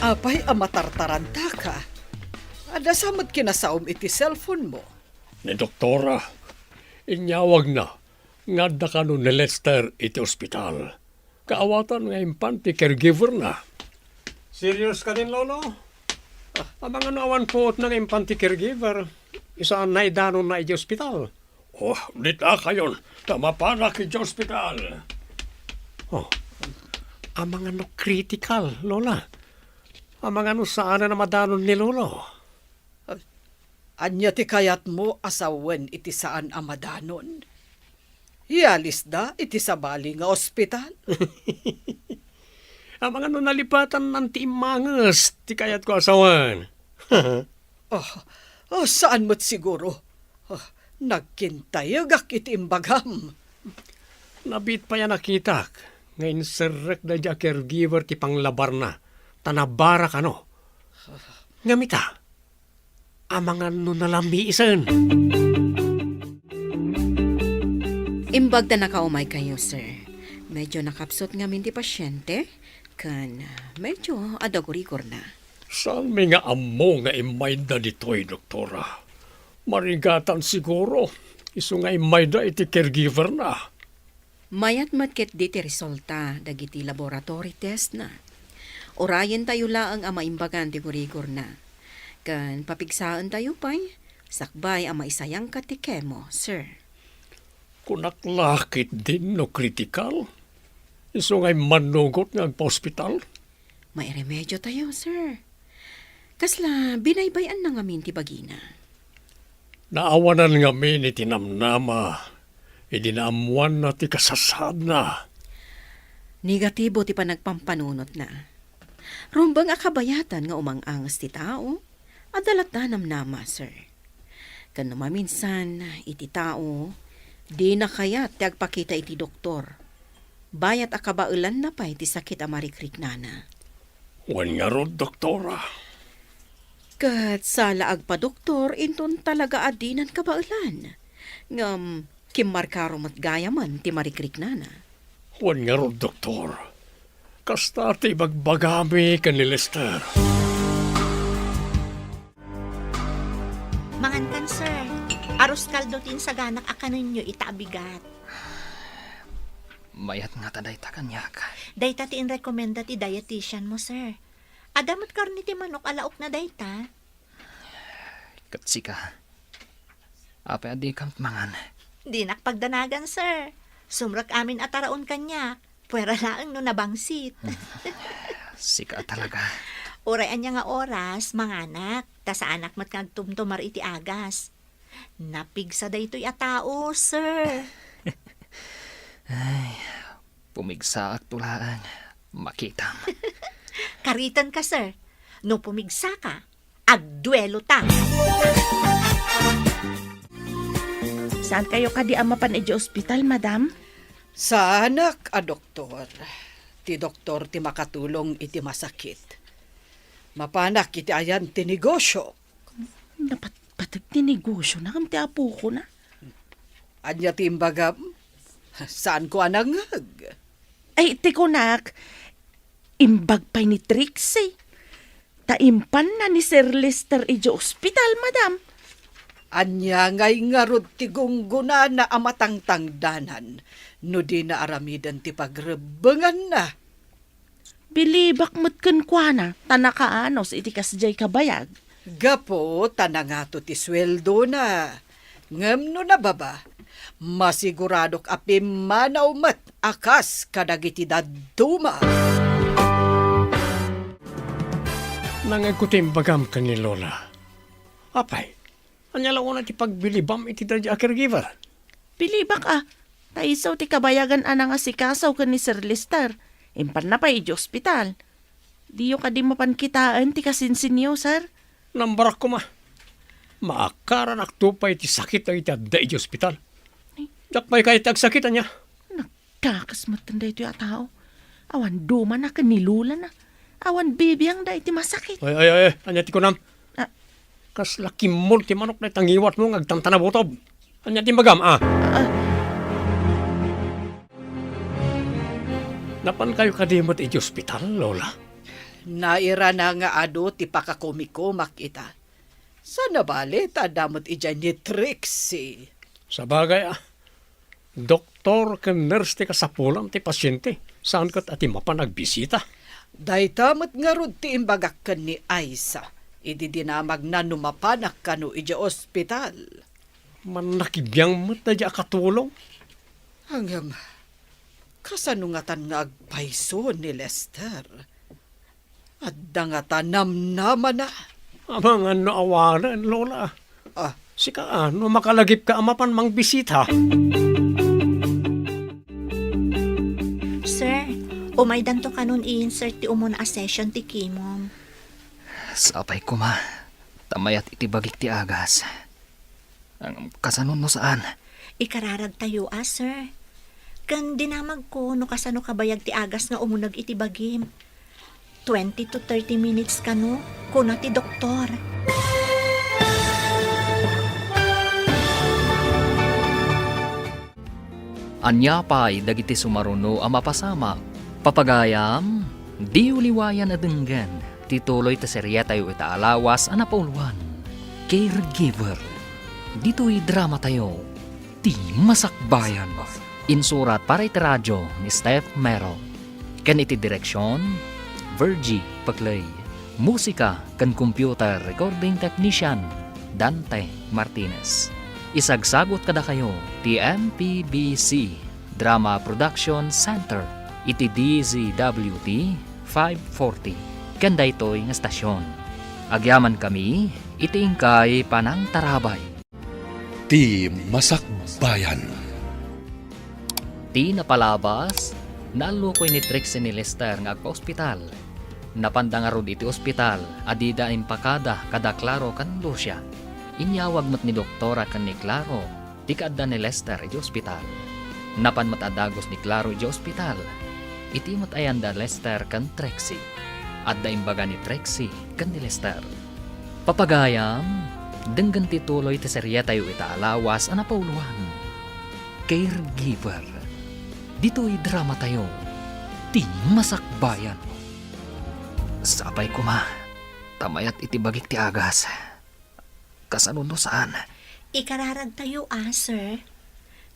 Apay amatartaranta ka. Ada samot kinasaom iti cellphone mo. Ni doktora, inyawag na. Nga da ka no ni Lester iti ospital. Kaawatan nga impanti caregiver na. Serious ka din, Lolo? Amang awan po ng impanti caregiver. Isaan na idanon na iti ospital. Oh, dita kayon. Tama pa na iti ospital. Oh, amang critical, Lola. Amang saan na madanon ni Lolo. Anya ti kayat mo asawen iti saan amadanon. Ialis da iti sabali nga ospital. Amang nalipatan ng timangas, ti kayat ko asawan. Saan mo't siguro? Nagkintayag iti imbagam. Nabit pa yan nakitak. Ngayon serrek da dya caregiver ti panglabar na. Tanabara ka no. Ngamita. Amangan no nalambiisan. Imbag na nakaumay kayo, sir. Medyo nakapsot nga min ti pasyente, kan medyo adagurigor na. Saan may nga amo nga imayda dito'y, doktora? Marigatan siguro. Isu nga imayda iti caregiver na. Mayat matket di ti resulta dagiti laboratory test na. Orayen tayo laang ang maimbagan ti gurigor na. Kan papigsaan tayo pa'y, sakbay ang maisayang katikemo, sir. Kunaklakit din no critical. Isu nga manugot nga agpa-hospital. May remedyo tayo, sir. Kasla, binaybayan na ngamin ti bagina. Naawanan nga min iti namnama. Idinaamuan na ti kasasad na. Negatibo ti panagpampanunot na. Rumbang akabayatan nga umang-angas ti tao, adalatanam nama, sir. Kan maminsan, iti tao, di na kayat ti agpakita iti doktor. Bayat akabaulan na pa iti sakit amarikrik nana. Wan nga rod, doktora. Kat sa laag pa doktor, inton talaga adinan kabaulan. Ngam, kimmarkaro mat gayaman ti marikrik nana. Wan nga rod, doktor. Kasta ti bagbagami ka ni Lester. Mangan kan, sir. Aros kaldo tin sa ganak akanin nyo itabigat. Mayat nga taday ta kanyak. Dayta ti in-recommenda ti dietitian mo, sir. Adamot karni ti manok alaok na dayta. Katsika. Apa adi kam mangan. Di nakpagdanagan, sir. Sumrak amin ataraon kanya. Pwera laang no nabangsit. Sika talaga. Orayan niya nga oras, manganak. Ta sa anak mat kag tumtumar iti agas. Napigsa daytoy a tao, sir. Pumigsa at tulaan. Makita. Karitan ka, sir. No pumigsa ka, agduelo ta. Saan kayo kadi amapan iti ospital, madam? Sa anak a doktor. Ti doktor ti makatulong iti masakit. Mapanak iti ayan ti negosyo. Patag tinegosyo na kam ti apo ko na. Anya ti imbaga, saan ko anangag? Ay, tikunak, imbag pa ni Trixie. Taimpan na ni Sir Lester iti ospital, madam. Anya ngay ngarod ti gungguna na amatangtangdanan, no di na aramidan ti pagrebengan na. Bilibak mo't kunkwana, tanakaanos iti kasjay kabayag. Gapo, tanangato ti sweldo na. Ngem no na baba, masiguradok api manaw mat akas kadagiti daduma. Nangagkutim bagam ka ni Lola. Apay, anya lang na ti pagbilibam iti dadya caregiver. Bilibak taisaw ti kabayagan anang asikasaw ka ni Sir Lester. Impan na pa iti ospital. Diyo ka di mapankitaan ti kasinsinyo, sir. Nambarak ko ma. Maakaran aktupay ti sakit ay iti adda iti ospital. Dakpay kahit agsakit niya. Nagkakasmatan da ito yung tao. Awan duma na kanilula na. Awan bibiyang da iti masakit. Ay, anya ti kunam. Ah. Kas laki mo ti manok na tangiwat mo ngagtantana botob. Anya ti bagam, Napan kayo kadimot iti ospital, Lola? Naira na nga ado ti pakakomiko makita. Sana balit adamot ijan ni Trixie. Sa bagay, doktor ken nurse ti kasapulam ti pasyente. Saan kat ati mapanagbisita? Daytamot nga rod ti imbagak ken ni Aisa. Idi dinamag na numapanak kanu ija ospital. Manakibiyang mo't na di akatulong. Hanggang kasanungatan nga agpaiso ni Lester. At dangatan namnaman na. Amang ano awanan, Lola. Sika makalagip ka amapan mang bisita. Sir, umaydan to kanon i-insert ti umuna a session ti kimom. Sapay ko ma. Tamayat itibagik ti agas. Ang kasanon no saan? Ikararag tayo sir. Kan dinamag ko no kasano kabayag ti agas nga umunag iti bagim. 20 to 30 minutes kano, kuna ti doktor. Anya pa'y dagiti sumaruno ang mapasama. Papagayam, di uliwayan na denggan tituloy ta serye tayo itaalawas ang napauluan. Caregiver. Dito'y drama tayo. Ti Masakbayan. Insurat para iti radyo ni Steph Mero. Kan iti direksyon, Virgie Paglay. Musika kan computer recording technician, Dante Martinez. Isagsagot kada kayo, ti MPBC Drama Production Center, iti DZWT 540. Kanda ito'y nga stasyon. Agyaman kami, iti ingkay panang tarabay. Ti Masakbayan. Ti napalabas, nalukoy ni Trixie ni Lester nga agpa-ospital. Napandangarod iti ospital, adida impakada kada Claro kan Lucia. Inyawag mat ni doktora kan ni Claro, ti kaadda ni Lester iti ospital. Napan matadagos ni Claro iti ospital. Iti matayanda Lester kan Trixie. Adda imbaga ni Trixie kan ni Lester. Papagayam, denggan tituloy ti serye tayo itaalawas ang napauluan. Caregiver. Dito'y drama tayo. Ti Masakbayan. Sapay ko ma, tamayat itibagik ti agas. Kasano no saan? Ikararag tayo, sir.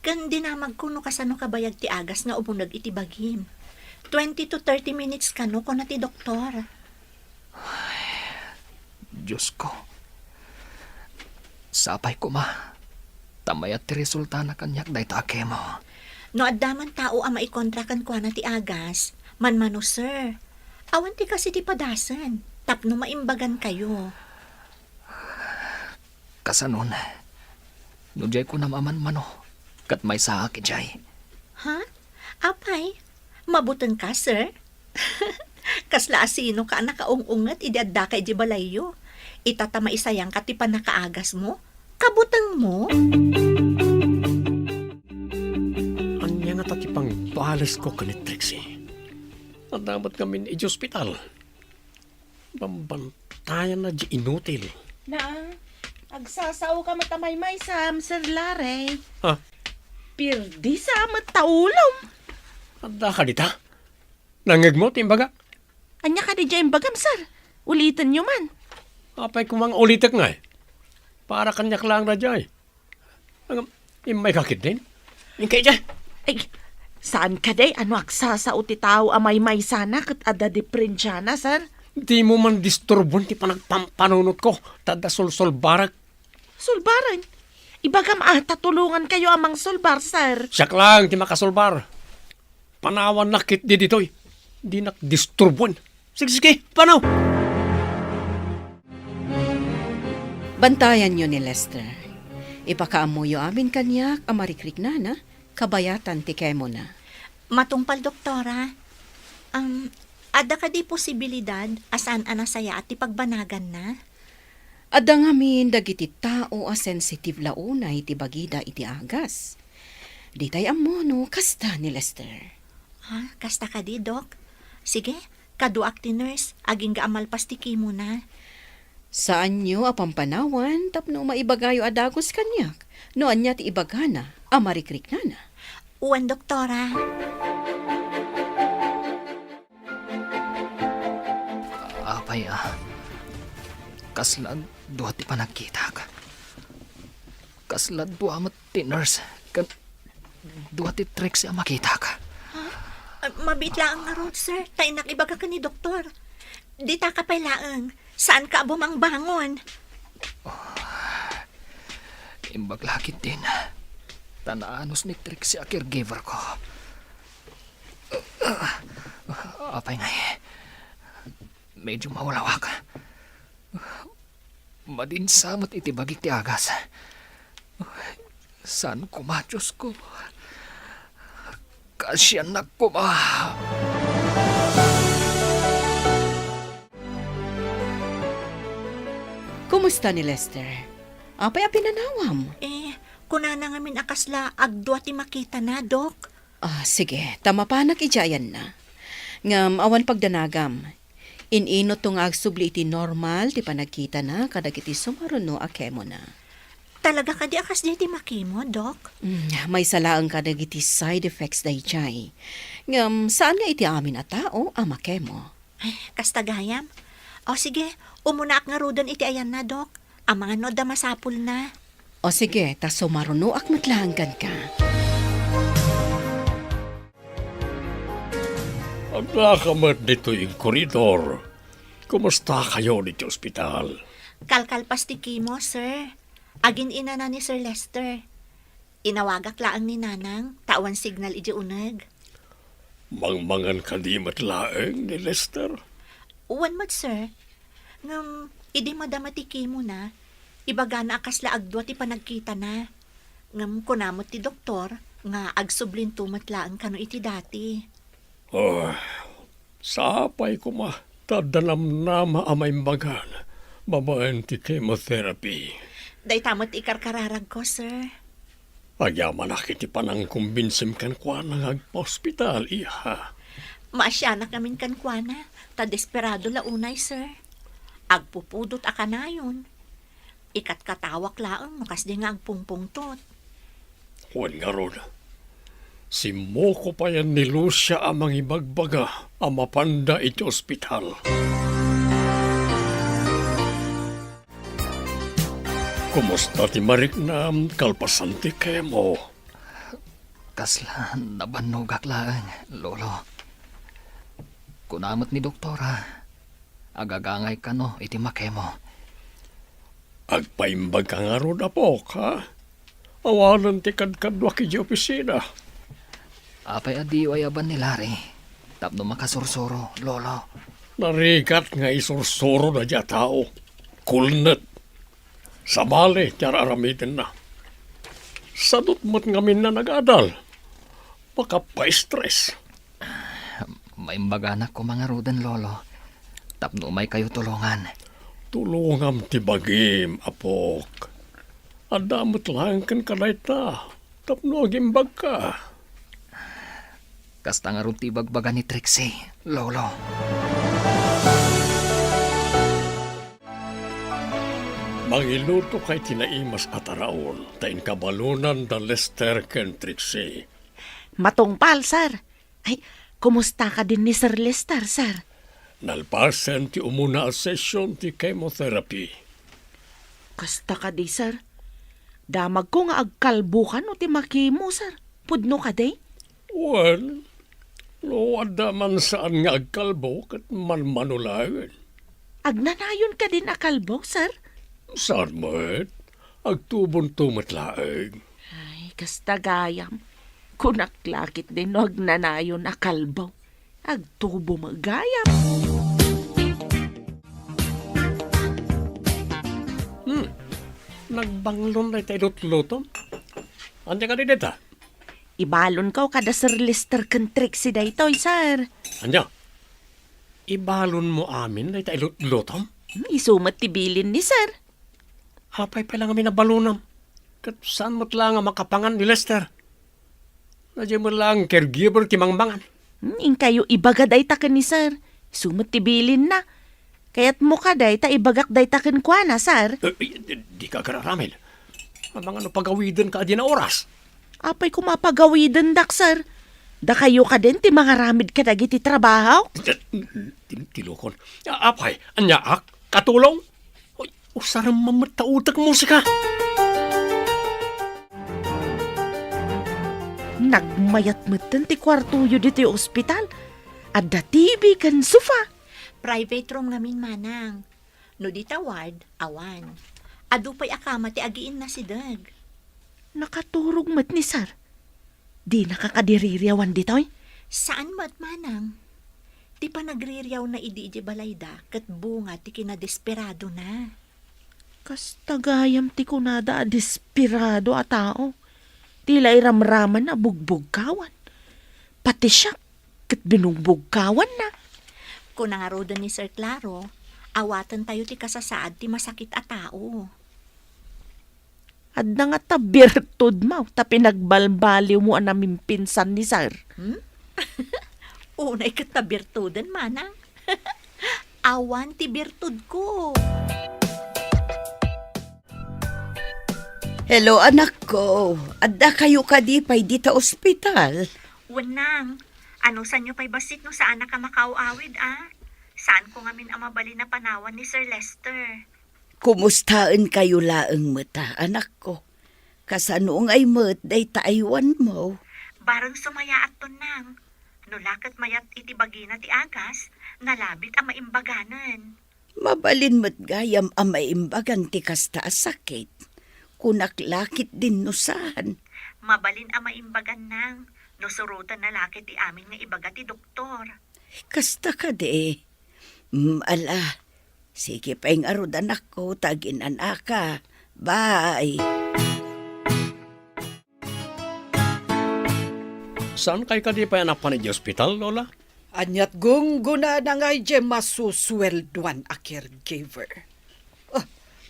Kan dinamag ko no kasano kabayag ti agas nga umunag iti bagim. 20 to 30 minutes kano ko na ti doktor. Diyos ko. Sapay ko ma, tamayat ti resulta na kanyak day take mo. No addaman tao ang maikontrakan ko na ti agas, manmano sir. Awan ti kasi ti padasan, tapno maimbagan kayo. Kasanon, nujay ko na maman-mano, kat may sa akin jay. Ha? Apay? Mabutan ka, sir? Kasla asino ka nakaungungat idadda kay di balayo. Itatama isayang ka ti panakaagas mo? Kabutang mo? Anya nga tatipang balas ko kanit Trixie. At dapat kami iti ospital. Bambantayan na di inutil. Na, agsasaw ka matamay-may sa Sir Larry. Ha? Pirdi sa amat taulom. Adda ka dita? Nangag mo, timbaga? Anya ka di dyan bagam, sir. Ulitin nyo man. Apay kumang ulitak nga eh. Para kanyak lang na dyan. Ang may kakit din. Yung kaya dyan. Ay, saan ka day? Ano agsasao ti tao amay-may sana kat ada di prinsyana, sir? Di mo man disturbon ti panagpampanunot ko. Tada sol-sol barak. Sulbaran. Ibagam tatulungan kayo amang sulbar, sir. Siyak lang ti makasolbar. Panawan nakit di ditoy. Di nak-disturbon. Sige, panaw! Bantayan nyo ni Lester. Ipakaamuyo amin kanyak amarikrik na, kabayatan ti kemo na. Matungpal, doktora. Ada ka di posibilidad asan anasaya at ipagbanagan na? Ada ngamin dagiti tao a sensitive launa iti bagida iti agas. Di tayo amono kasta ni Lester. Ha? Kasta ka di, Dok? Sige, kaduak ti nurse, aging gaamalpas ti kimo na. Saan nyo apampanawan tapno maibagayo adagos kanyak? Noan niya ti ibagana, amarikrik na. Uwan, doktora. Apay kaslad duha ti panagkita ka. Kaslad duha mat ti nurse, kan duha ti Trixie ang makita ka. Mabit laang nga rod, sir. Tay nakibaga ka ni doktor. Di ta ka pay laang. Saan ka bumang bangon? Imbaglakit din. Tanaanos ni Trixie a caregiver ko. Apay nga medyo mawalawak. Madinsamot itibagik ti agas. Saan kumadyos ko? Kasyanak ko ma. Kumusta ni Lester? Apay a pinanawam? Kunana nga min akasla agdwa ti makita na, Dok. Sige, tamapanak ijayan na. Ngam awan pagdanagam. Inino tong agsubli iti normal ti panagkita na kadagiti sumaruno a kemo na. Talaga ka di akas di ti makimo, Dok? May salaang kadagiti side effects day jay. Ngam saan nga iti amin a tao a makemo? Kastagayam, O sige, umuna ak nga rudan iti ayan na, Dok. Ang mga noda masapul na. O sige, tas sumarunuak matlanggan ka. Ang nakamat dito yung koridor. Kumusta kayo dito ospital? Kalkalpas ti Kimo, sir. Agin ina na ni Sir Lester. Inawagak laang ni Nanang, tawan signal iti uneg. Mangmangan ka di matlaeng ni Lester? Uwan mat, sir. Ngam, idi madamati Kimo na, ibaga na akas laagdwa ti panagkita na. Ngam, kunamot ti doktor, nga agsublin tumatlaang kano iti dati. Oh, sapay ko ma. Tadanam nama amay magan. Babaen ti chemotherapy. Day tamot ikarkararag ko, sir. Agyaman akiti panang kumbinsim kan kwa nang agpa-hospital, iha. Maasya na kamin kankwana, ta desperado launay, sir. Agpupudot akanayon. Ikat katawak laang, makas di nga agpungpungtot. Huwag nga ron. Si Moko pa yan ni Lucia amang ibagbaga, amapanda iti ospital. Kumusta ti Marik na kalpasan ti kemo? Kasla, nabanugak lang, lolo. Kunamot ni doktora, agagangay ka no, iti makemo. Agpaimbag ka nga ron apok, ha? Awanan ti kadkadwa ki opisina. Apay adiyo ay aban ni Larry. Tapno makasursuro, lolo. Narigat nga isursuro na dya tao. Kulnet. Sabali, tiyara aramitin na. Sadot mo't ngamin na nag-adal. Baka pa-stress. Maimbaganak ko mga rudan, lolo. Tapno may kayo tulungan. Tulungam ti bagim, apok. Adamot lang kan kalay ta. Tapno agimbag ka. Kasta nga ron ti bagbaga ni Trixie, lolo. Mangiluto kay tinaimas at araon, tain kabalunan da Lester ken Trixie. Matungpal, sir. Ay, kumusta ka din ni Sir Lester, sir? Nalpasen ti umuna a session ti chemotherapy. Kasta ka di, sir. Damag ko nga agkalbukan o ti makimo, sir. Pudno ka di? Well, no ada man saan nga agkalbo kat manmanulayan. Agnanayon ka din akalbo, sir? Saan mo agtubon tumatlaeng. Ay, kasta gayam. Kunaklakit din no agnanayon akalbo. Agtubo magayam. Nagbanglon na tayo luto. Anya ka din dito? Ibalon ka o kada Sir Lester ken Trixie daytoy, sir. Anya? Ibalon mo amin na tayo luto? Isumat ti bilin ni sir. Apay pa lang kami nabalunam. Kat saan mo't lang ang makapangan ni Lester? Nadya mo lang caregiver kimangmangan. In kayo ibagad ay taken ni sir. Isumat ti bilin na. Kaya't mo ka day ta ibagak day taken kwa na, sir. Di ka kararamil. Ang mga pagawidan ka di na oras. Apay kumapagawidan dak, sir. Da kayo ka din ti mga ramid ka dagiti trabaho. Tilukon. Apay, anya ak, katulong? Usarang mamatautak musika. Nagmayat-matan ti kwartuyo diti ospital. Adda TV kan sofa. Private room ngamin manang. No di tawad, awan. Adu pa'y akama ti agiin na si Dag. Nakaturog mat ni sir. Di nakakadiririyawan ditoy. Saan mat manang? Ti pa nagriryaw na idi balayda kat bunga ti kinadesperado na. Kas tagayam ti kunada a desperado a tao. Tila iramraman na bugbugkawan. Pati siya kat binugbugkawan na. Kung nangarodan ni Sir Claro, awatan tayo ti kasasaad ti masakit a tao. At na nga ta birtud mo, ta pinagbalbaliw mo ang naming pinsan ni sir. Unay kat tabirtudan manang. Awan ti birtud ko. Hello, anak ko. Adda kayo kadipay dita ospital. Wanang, ano sa nyo pa'y basit no saan na ka makaawawid, ah? Saan ko ngamin ang mabali na panawan ni Sir Lester? Kumustaan kayo laeng mata, anak ko. Kasano ay mat day Taiwan mo. Barang sumaya at tunang. Nulakat mayat iti bagina ti agas, nalabit ang maimbaganan. Mabalin mat gayam ang maimbagan ti kasta sakit. Kunaklakit din nusahan. Mabalin ang maimbagan nang. Nusurutan na lakit ti amin nga ibaga ti doktor. Kasta ka de. Ala, sige pa yung arod anak ko, taginan ka. Bye. Saan kay ka di pa yanapan iti ospital, Lola? Anyat gungguna na nga ije masuswelduan a caregiver.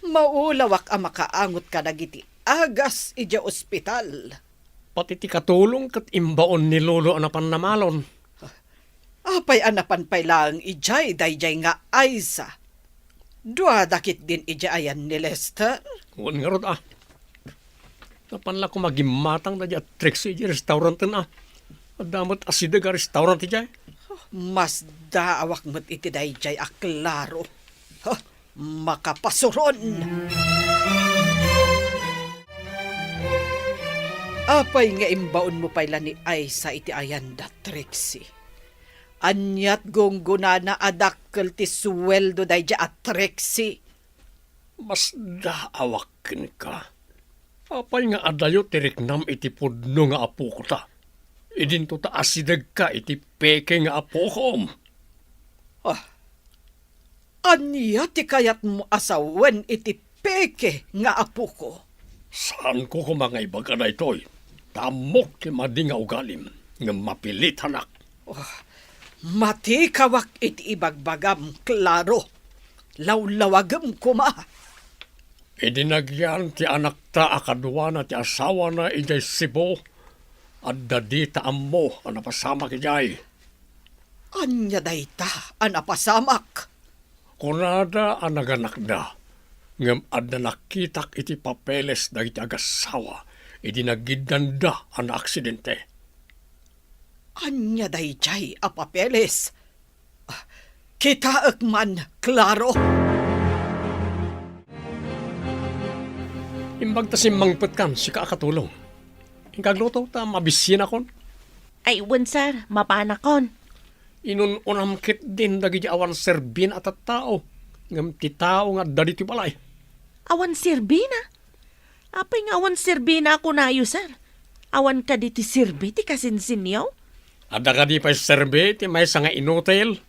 Maulawak ang makaangot ka nagiti agas ije ospital. Pati ti katulong kat imbaon ni Lolo anapan namalon. Apay anapan pay lang ijay dayjay nga Aiza. Dua dakit din ije ayan ni Lester. Ngun nga rod Napanla ko magimatang na di at triksi ije restaurant na. Adamot asida ga restaurant ije. Mas daawak mo't iti dayjay a klaro. Makapasuron. Apay nga imbaon mo payla ni Aiza iti ayan da Trixie. Anyat gungguna na adakkel ti sweldo dayjay a Trixie. Mas daawakin ka. Apay nga adayo tiriknam iti pudno nga apo ko ta. Idinto ta asidag ka iti peke nga apo kom. Anya ti kayat mo asawen iti peke nga apo ko. Saan ko kumangay baga na ito'y? Tamok ti madi nga ugalim nga mapilit hanak. Mati kawak iti ibagbagam klaro. Lawlawagam kuma. Idinagyan ti anak ta akadwa na ti asawa na ijay Cebu. At dadi ta ammo ang napasamak ijay. Anya dayta anapasamak. Kunada ang naganak da. Ngam adda nakitak iti papeles da iti agasawa. Idinagidanda ang aksidente. Anya dayjay a papeles. Kita man klaro. Imbag ta simangpet kan si kaakatulong. Ingkagluto ta mabisyan akon. Ay, sir, mapanakon. Inununamkit din dagiti awan serbin at tao. Ngam ti tao nga dadi ti balay. Awan sirbina? Apay nga awan sirbina ako na ayo, sir. Awan ka di ti sirbi ti kasinsinyaw? Ada ka di pa serbe ti may nga inutel.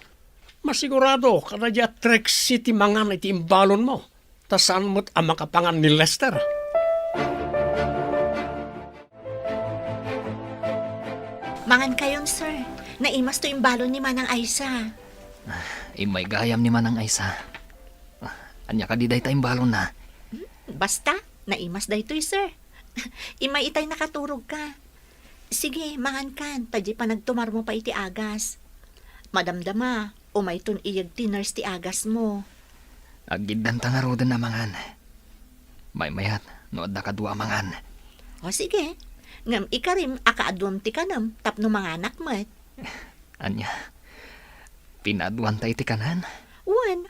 Masigurado kada di Trixie ti mangan iti imbalon mo. Ta saan mo't ang makapangan ni Lester? Mangan kayon, sir. Naimas to yung balon ni Manang Aiza. May gayam ni Manang Aiza. Anya ka di day tayong balon na. Basta, naimas daytoy, sir. Imay itay nakaturog ka. Sige, mangan kan. Tadya pa nagtumar mo pa iti agas. Madamdama, umay ton iyag tiners ti agas mo. Agiddan ta nga rodan na mangan. May mayat, no adda kadwa mangan. O sige, ngam ikarim akaadwam ti kanam tapno mga anak mo't. Anya, pinaduan tayo ti kanan. Wan.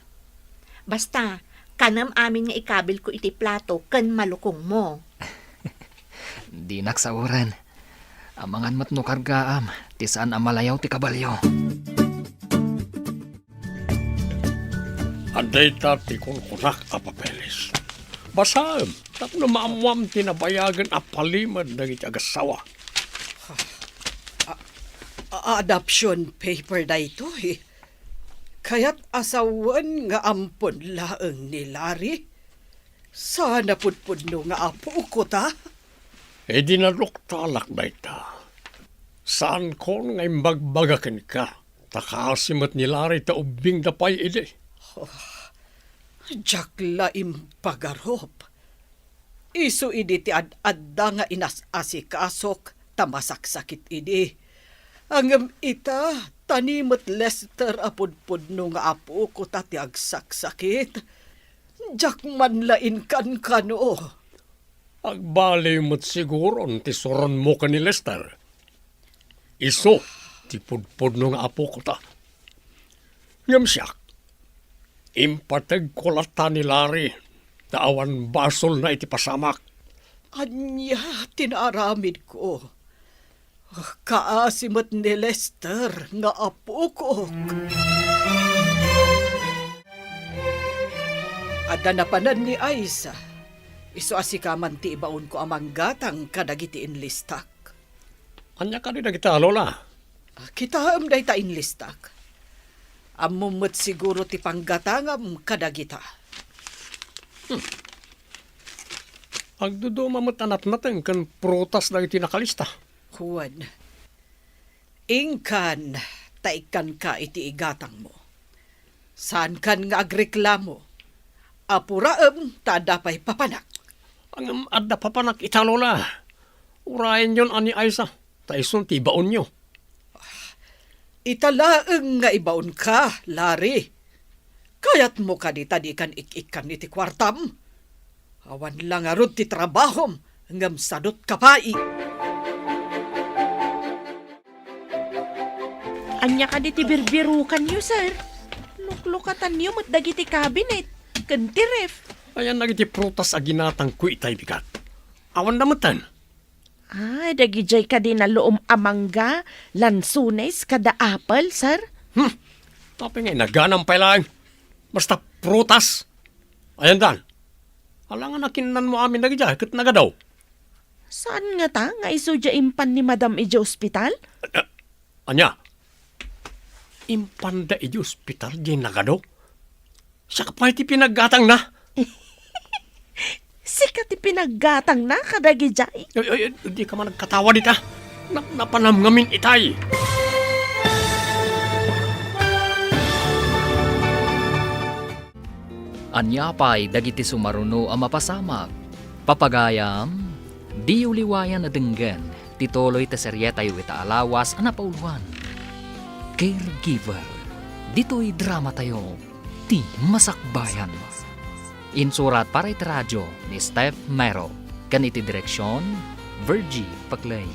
Basta, kanam amin nga ikabil ko iti plato kan malukong mo. Di naksauran. Amangan mat no kargaam, ti saan amalayaw ti kabalyo. Anday ta ti kunkunak a papeles. Basaam, tapno maamuam tinabayagan a palimad ng iti agasawa. Adoption paper da ito eh. Kaya't asawan nga ampon laeng ni Larry. Sana pudpudno nga apo ko ta. E dinaluktalak na ita. Saan ko nga imbagbagakin ka? Takasimat ni Larry ta ubing dapay ide. Jakla impagarop. Isu idi ti adda nga inasasikasok tamasaksakit idi. Angam ita tanimot Lester apudpudno nga apo ko ta ti agsaksakit. Jakman lain kan kano. Agbali mo't siguro ti soron mo ka ni Lester. Iso, ti pudpudno nga apo ko ta. Ngam siyak, Impatag kulata ni Larry. Taawan basol na iti pasamak. Anya, tinaramid ko. Kaasimot ni Lester nga apo ko. Ada na panan ni Aiza. Iso asikaman ti ibaon ko amang gatang kadagiti inlistak. Anya ka rin na kita, Lola. Kita day ta inlistak. Amumot siguro ti panggatangam kadagita. Agdudo mamatanat natin kan prutas na iti nakalista. Juan, ingkan taikan ka iti igatang mo. Saan kan nga agreklamo? Apuraem tadapay papanak. Ang adda papanak ita, Lola. Urayan yon ani Aiza. Taison ti baon nyo. Italaeng nga ibaon ka, Larry. Kayat mo ka di kan ik-ikan iti kwartam. Awan lang arod ti trabahom, ngam sadot kapai. Anya ka di ti birbirukan niyo, sir. Luklukatan niyo mat dagiti cabinet. Kanti ref. Ayan nagiti prutas aginatang ku itay bigat. Awan damatan. Ay, dagijay ka din na loom amangga, lansunes, kada apple, sir. Tapi nga, naganang pa lang. Basta prutas. Ayan dan. Alangan nakinan mo amin nagijay, kat nagadaw. Saan nga ta? Nga isudya impan ni Madam Ija Hospital? Anya, impanda iti hospital di nagadaw. Siya pa iti pinaggatang na. Sikat ipinaggatang na kadagijay. Di ka man nagkatawa dita. Napanamngamin itay. Anya pa'y dagiti sumaruno ang mapasamak. Papagayam, di uliwayan na denggan, tituloy ta serye tayo ita alawas ang napauluan. Caregiver, dito'y drama tayo, ti masakbayan. Insurat para iti radyo ni Steph Mero, kan iti direksyon, Virgie Paclay.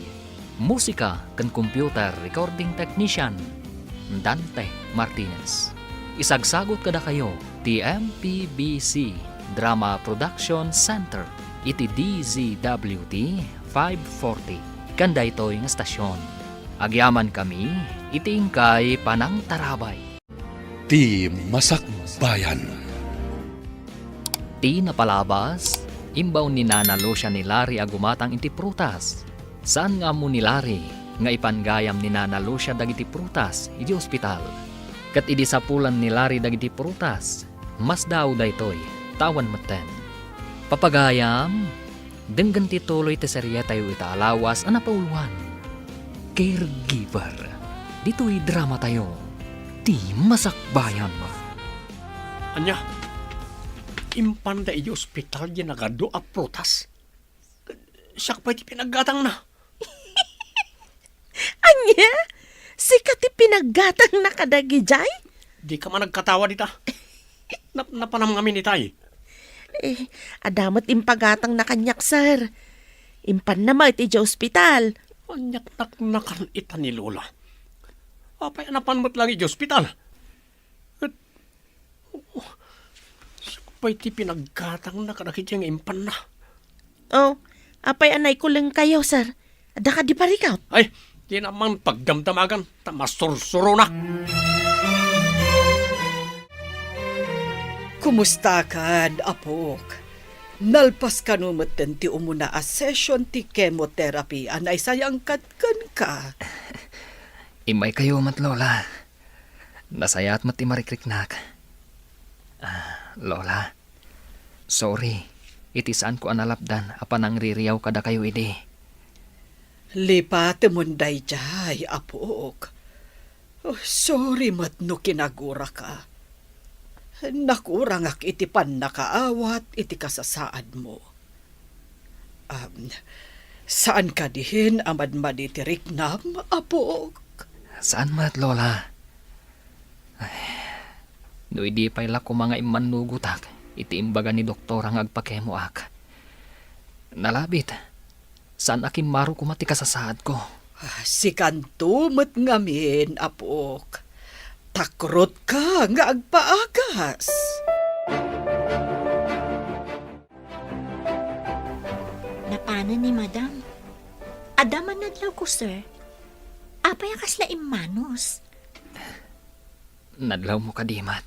Musika kan computer recording technician, Dante Martinez. Isagsagot kada kayo, TMPBC Drama Production Center, iti DZWT 540, kanda ito'y nga stasyon. Agyaman kami, iti ingkay panang tarabay. Ti Masakbayan. Ti napalabas, imbaw ni nanalo siya ni Larry agumatang iti prutas. Saan nga mo ni Larry, nga ipanggayam ni nanalo siya dagiti prutas, iti ospital. Kat idi sapulan ni Larry dagiti prutas, mas daw daytoy, tawan maten. Papagayam, denggan tituloy ti serye tayo ita alawas ang napauluan. Caregiver, dito'y drama tayo, ti masakbayan. Anya, impanda iti hospital di nagado a prutas. Siya pa iti pinaggatang na. Anya? Sikat ipinaggatang na kadagijay? Di ka man nagkatawa dita. Napanamngamin itay. Adamat impagatang na kanyak, sir. Impan na iti Ija Hospital. Anyak naknakan ita ni Lola. Apay anapan mo't lang iti hospital. At, siya pa iti pinaggatang na kadakit yung impan na. Oh, apay anay ko lang kayo, sir. Ada ka di parikaw? Ay, di naman pagdamdamagan, tamastursuro na. Kumusta kan, apok? Nalpas ka numatan ti umuna a session ti chemotherapy anay sayang katkan ka. Imay kayo mat Lola. Nasayat mat imarikriknak. Lola, sorry. Itisaan ko analapdan apan ang ririyaw kada kayo idi. Lipa temunday jay, apok. Oh, sorry mat no kinagura ka. Nakurang ak iti pan nakaawat iti kasasaan mo. Saan ka dihin amad maditirik nam, apok? Saan mat Lola? No idi pay lako mga imanugutak, iti imbaga ni doktor ang agpakemo ak. Nalabit, saan akim maro kumati kasasaad ko? Si kantumot ngamin, apok. Takrot ka nga agpaagas. Ingganan ni Madam. Adaman nadlaw ko, sir. Apay kasla imanos. Nadlaw mo kadimat.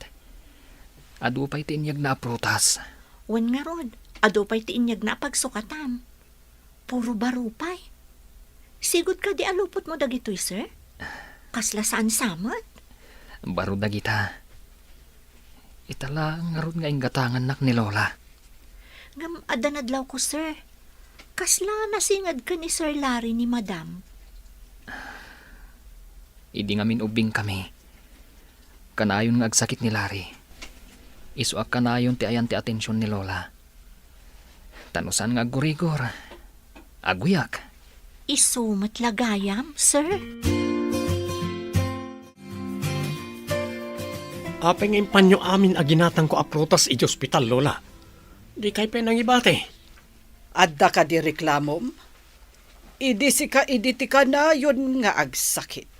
Adu pa'y tinyag na prutas. Wan nga rod, ado pa'y tiinyag na pagsukatan. Puro barupay. Sigod ka di alupot mo dagitoy, sir? Kasla saan samot? Baro dagita. Itala nga ron nga inggatangan nak ni Lola. Ngam adanadlaw ko, sir. Kasla nasingad ka ni Sir Larry ni Madam. Idi ngamin ubing kami. Kanayon nga agsakit ni Larry. Isuak kanayon ti ayan ti atensyon ni Lola. Tanusan nga agurigor. Aguyak. Isumat lagayam, sir? Apeng impanyo amin aginatang ko aprutas iti ospital, Lola. Di kay penangibate. Adda ka di reklamom? Idisi ka iditi ka na yun nga agsakit.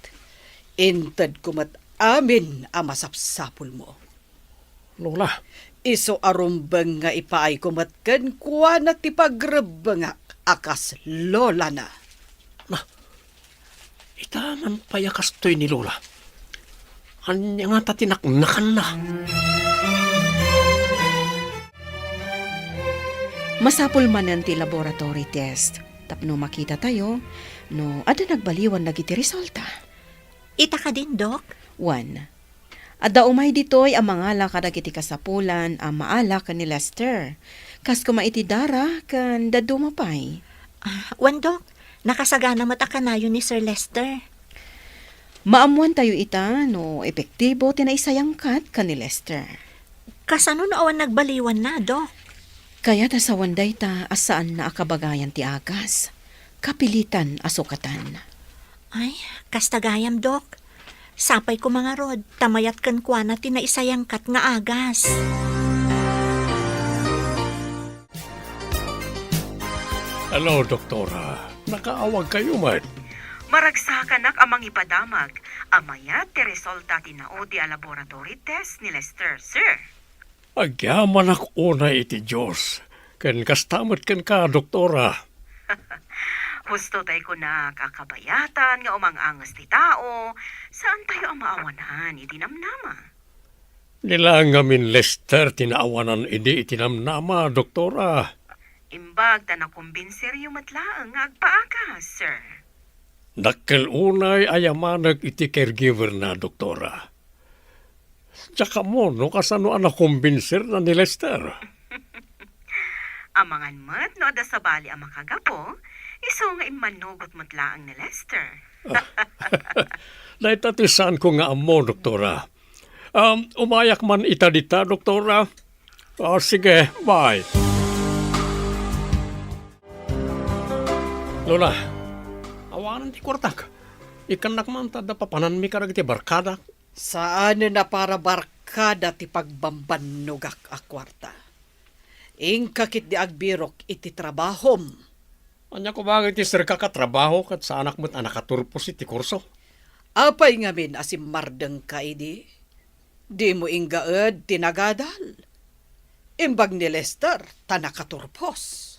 Inted kumat amin ang masapsapul mo. Lola, Iso arumbeng nga ipaay kumatken kuwa na ti pagrebengak akas lola na. itaman payakas to'y ni Lola. Anya nga tatinaknakan na. Masapul man ang ti laboratory test. Tapno makita tayo, no ada nagbaliwan na giti resulta. Ita ka din, Doc? 1. Ada umay ditoy ang mangala kadagiti kasapulan ang maala ka ni Lester. Kas kumaitidara kan dadumapay. Wan, Doc. Nakasagana mata kanayo ni Sir Lester. Maamuan tayo ita no epektibo tinaisayangkat ka ni Lester. Kasano na awan nagbaliwan na, Doc? Kaya ta sa wanday ta asaan na akabagayan ti agas. Kapilitan asukatan. Ay, kastagayam, Doc. Sapay ko mga rod, tamayat kan kwa na tinaisayangkat nga agas. Hello, Doktora. Nakaawag kayo man. Maragsakan nak amang ipadamag. Amayat ti resulta tinaudi a laboratory test ni Lester, sir. Agyaman ako una iti Diyos. Kan kastamot kan ka, Doktora. Husto tayo ko na kakabayatan nga umang-angas ti tao. Saan tayo ang maawanan itinamnama? Nilangamin Lester tinaawanan idi itinamnama, Doktora. Imbag ta nakumbinsir yung matlaang nga agpaagas, sir. Dakkel unay ayamanag iti caregiver na, Doktora. Tsaka mo, no, kasano anak kumbinser na ni Lester? Amangan mat no da sa bali ang makagapo, iso nga imanugot matlaang ni Lester. Naitatisan ko nga amo, Doktora. Umayak man itadita, Doktora. Sige, bye. Lola, awanan ti kwartak. Ikanak man tada papanan mi karag ti barkada. Saan na para barkada ti pagbambanugak a kwarta. Ingkakit di agbirok iti trabahom. Anya ko bagay ti sir kakatrabaho kat sa anak mo't anak katurpos iti kurso. Apay ngamin asim mardeng ka idi. Di mo ingaed tinagadal. Imbag ni Lester tanakaturpos.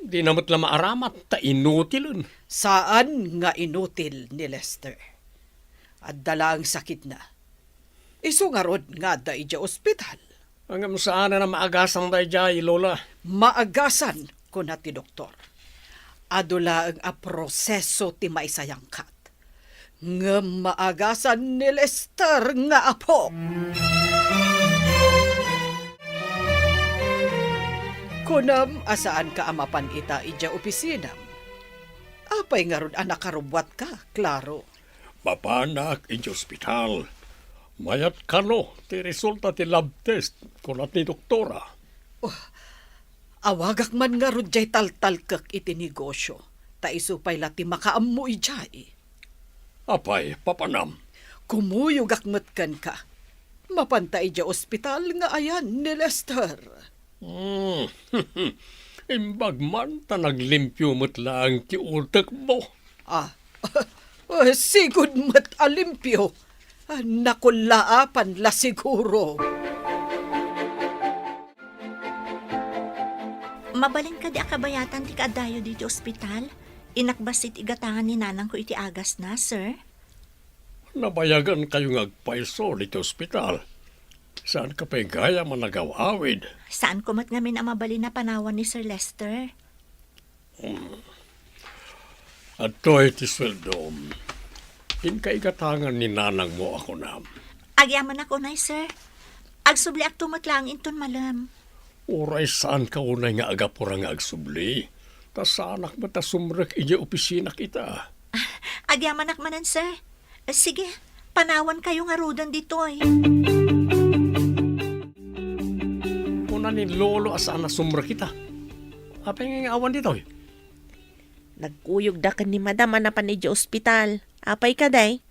Di namot la maaramat, ta inutilun. Saan nga inutil ni Lester? At dala ang sakit na. Isu nga rod nga da ija ospital. Hanggang saan na maagasang da jay, Lola. Maagasan ko na ti doktor. Adula ang a proseso ti maisayangkat. Nga maagasan ni Lester nga apo. Kunam asaan ka amapan ita ija opisinam. Apay nga ron anak karubwat ka, klaro. Papanak iti ospital. Mayat kano, ti resulta ti lab test kunat ni doktora. Awagak man nga ron jay taltalkak iti negosyo. Ta isupay lati makaammo ijay. Apay, papanam. Kumuyugak matkan ka. Mapanta ija ospital nga ayan ni Lester. Imbag man ta naglimpyo mo't lang ti utak mo. Sigud mat alimpyo. Nakulaapan la siguro. Mabalin ka di akabayatan ti kaadayo dito ospital? Inakbasit igatangan ni nanang ko iti agas na, sir? Nabayagan kayo ngagpaiso dito ospital. Saan ka pa'y gaya managawawid? Saan ko mat ngamin ang mabalin na panawan ni Sir Lester? At to'y tisweldom. Inkaigatangan ni nanang mo ako na. Agyaman ako na, sir. Agsubli ak tumatlang inton malam. Oray saan ka unay nga agapura nga agsubli? Ta saanak mo ta sumrek iya opisina kita. Agyaman ak manan, sir. Sige, panawan kayo nga rudan ditoy. Una ni Lolo asaan na sumrek kita. Apay nga awan dito eh. Nagkuyog da ka ni madam anapan iti ospital. Apay ka day?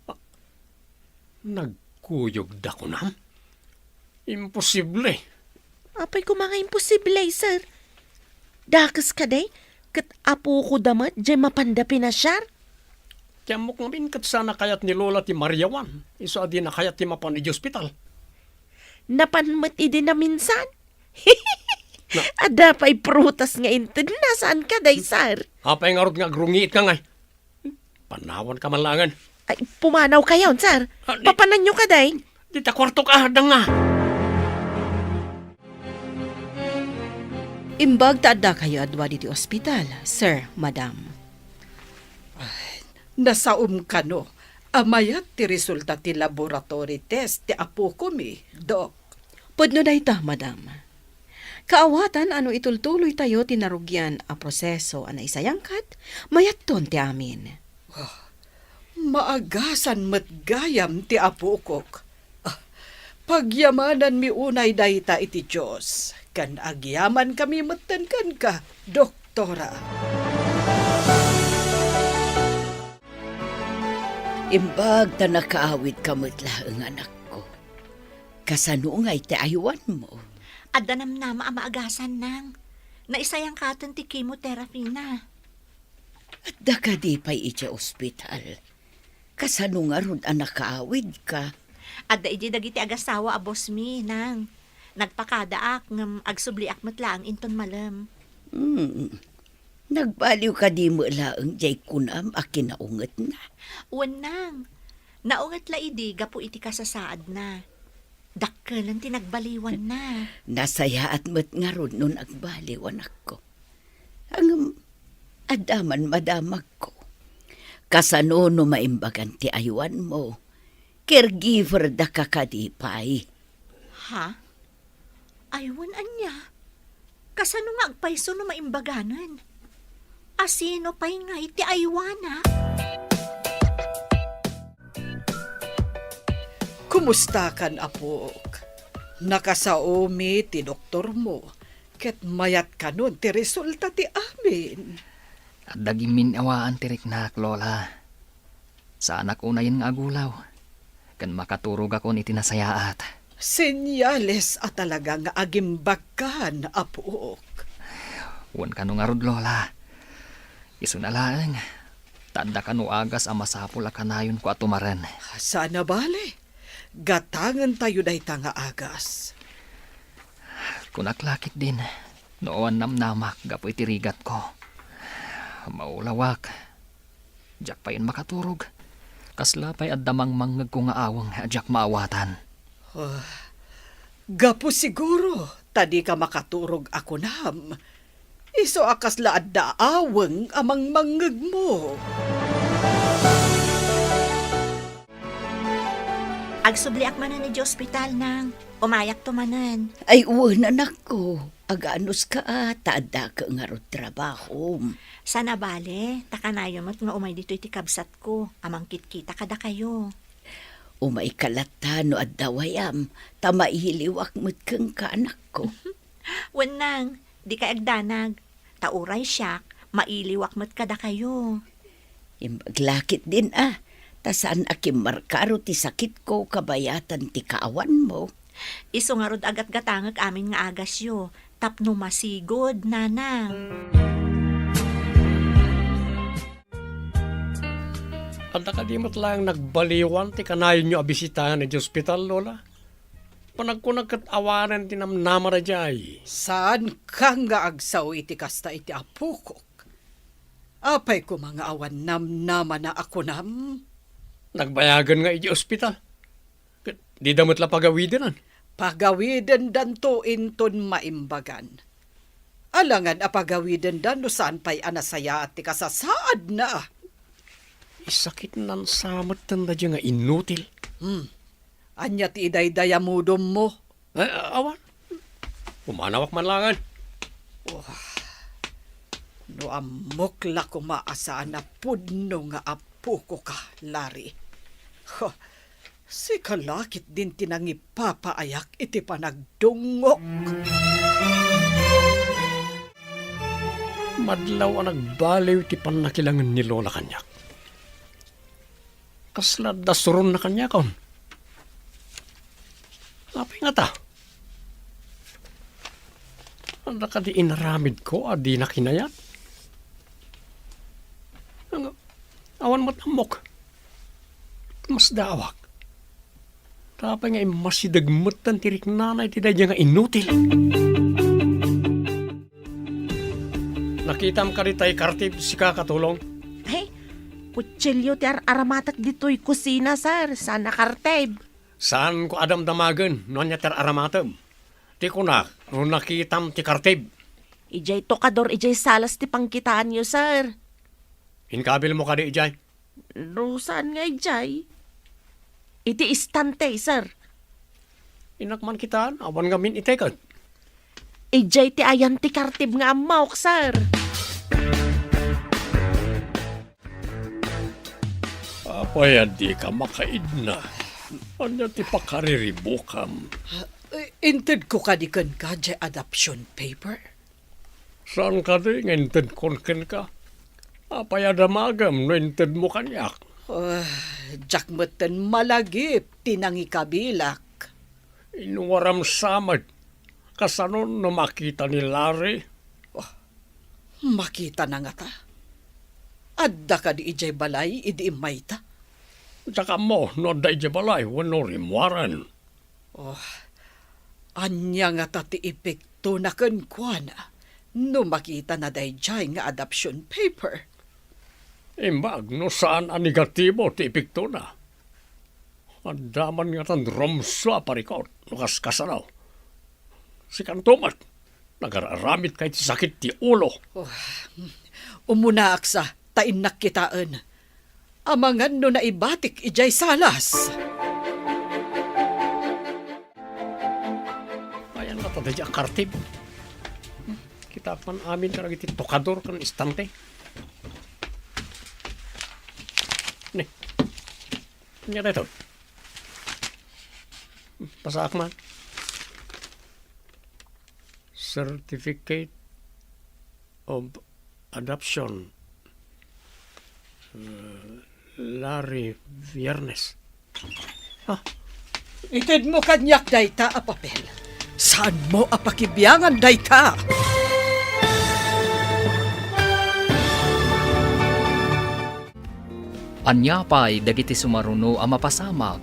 Nagkuyog da ko na. Imposible. Apay ko mga imposible, sir. Dakas ka day? Kat apo ko damat, di mapandapi na siya. Kaya mo kung kat sana kayat ni Lola ti Mariawan. Iso adi na kayat ti mapan iti ospital. Napanmat idi na minsan. Ada pa'y prutas nga intin. Nasaan ka day, sir? Apay nga rod nga grungiit ka ngay. Panawan ka malangan. Ay, pumanaw kayo, sir. Papanan nyo ka day. Di ta kwarto ka hadang nga. Imbag taadda kayo adwa diti ospital, sir, madam. Nasaum ka no, amayat ti resulta ti laboratory test ti apo ko mi, Dok. Pudno dayta, madam. Kaawatan ano itultuloy tayo tinarugyan a proseso ana isayangkat, mayatton ti amin. Maagasan matgayam ti apo kok. Pagyamanan mi unay dayta iti Diyos. Kan agyaman kami matankan ka, Doktora. Imbag ta nakaawit ka matla ang anak ko. Kasano nga iti aywan mo? Adda namnama ang maagasan nang. Naisayang katon ti chemotherapy na. At da ka di pa'y iti ospital. Kasano nga ron ang nakaawid ka? Adda iti dagiti agasawa a boss mi nang. Nagpakadaak ngam agsubliak matlaang inton malam. Nagbaliw ka di mo laang jay kunam a kinaunget na. Wanang. Naungat la idi gapu iti kasasaad na. Dakkelan tinagbaliwan na. Nasaya at mat nga ron nun agbaliw anak ko. Ang adaman madamag ko. Kasano no maimbagan ti aywan mo. Caregiver da kakadipay. Ha? Aywan anya. Kasano nga agpaiso no maimbaganan? Asino pa'y nga iti aywana? Kumusta kan apok? Nakasaomi ti doktor mo. Ket mayat ka nun ti resulta ti amin. At dagimin awaan tirik nak, Lola. Sa anak unayin nga agulaw. Kan makaturog ako ni tinasayaat. Senyales at talaga nga agimbagkan, apok. Wan ka no nga rod, Lola. Iso na lang. Tanda ka no agas ang masapul a kanayon ko atumaran. Sana bale. Gatangan tayo dahi nga agas. Kunaklakit din. Noon namnamak gapo itirigat ko. Maulawak. Diyak pa yun makaturog. Kaslapay at damang manggag ko nga awang diyak maawatan. Gapo siguro, tadi ka makaturog ako nam. Iso akas laad da awang amang manggag mo. Agsubliak manan ni ospital nang. Umayak to manan. Ay uwan anak ko. Aganos ka taada ka nga ro trabaho. Sana bale, takanayo mat nga umay dito iti kabsat ko. Amangkit kita kada kayo. Umay kalatano at dawayam. Tamaihiliwak mo't kang kaanak ko. Wanang, di ka agdanag. Tauray siyak, mailiwak mo't kada kayo. Imbaglakit din Tasan akim markaro ti sakit ko kabayatan ti kaawan mo. Iso nga rod agat gatangag amin nga agas yo. Tapno masigod, nanang. Anda ka di mo't lang nagbaliwan ti kanayon nyo abisitahan ni ospital, Lola? Panagkunag kat awanan tinamnama na jay. Saan ka nga agsaw iti kasta iti apukok? Apay ko mga awan namnama na ako nam. Nagbayagan nga iti ospital. Kat di damot la pagawidanan. Pagawiden danto inton maimbagan. Alangan a pagawiden dan no saan pa'y anasaya at ti kasasaad na. Isakit nan samat tanda dyan nga inutil. Anya ti iday-dayamudom mo. Awan. Umanawak man langan. No amok la kumaasaan na pudno nga apo ko ka, Larry. Si kalakit din tinangipapaayak iti panagdungok. Madlaw ang nagbaliw ti panakilangan ni Lola kanyak. Kasla dasuron na kanya kon. Apay nga ta. Ang nakadi inaramid ko, adi na kinayat. Awan matamok. Mas dawak. Tapay nga masidagmutan tirik nanay ti dadya nga inutil. Nakitam ka rin tayo kartib si kakatulong. Ay, kutsilyo ti aramatak dito'y kusina, sir. Sana karteb. Saan ko adam damagan, noon niya ter aramatam. Ti ko na, nung nakitam ti kartib. Ijay tokador, ijay salas ti pangkitaan nyo, sir. Inkabil mo ka di, Ijay. No, saan nga ijay? Iti istante, sir. Inakman kitaan, awan nga min itekan. Ijay ti ayan ti kartib nga amawk, sir. Apay, di ka makaid na. Ano ti pakariribukam? Inted ko kadikan ka di adoption paper. Saan ka di, nginted konken ka? Apay, adamagam, no inted mo kanyak. Jakmeten malagip tinangikabilak. Inuwaram samad. Kasanon na makita ni Larry. Makita na nga ta. Adda ka di ijay balay, idi imayta. Tsaka mo, no da balay, wano rimwaran. Anya nga ta ti epekto na kenkwana. No makita na dayjay nga adoption paper. Imbag, no saan ang negatibo ti epekto na. Andaman nga tan romsa parikot, no kaskasanaw. Si Kantomat, nagararamit kay ti sakit ti ulo. Umuna aksa, tain nakitaan. Amangan no naibatik ijay salas. Ayan na tadya kartib. Kita pan amin karag iti tokador kan istante. Nih, niya dito. Pasak man. Certificate of Adoption. Larry Viernes. Ited mo kanyak dayta a papel. Saan mo apakibiyangan dayta? Anyapay dagiti sumaruno a mapasamak.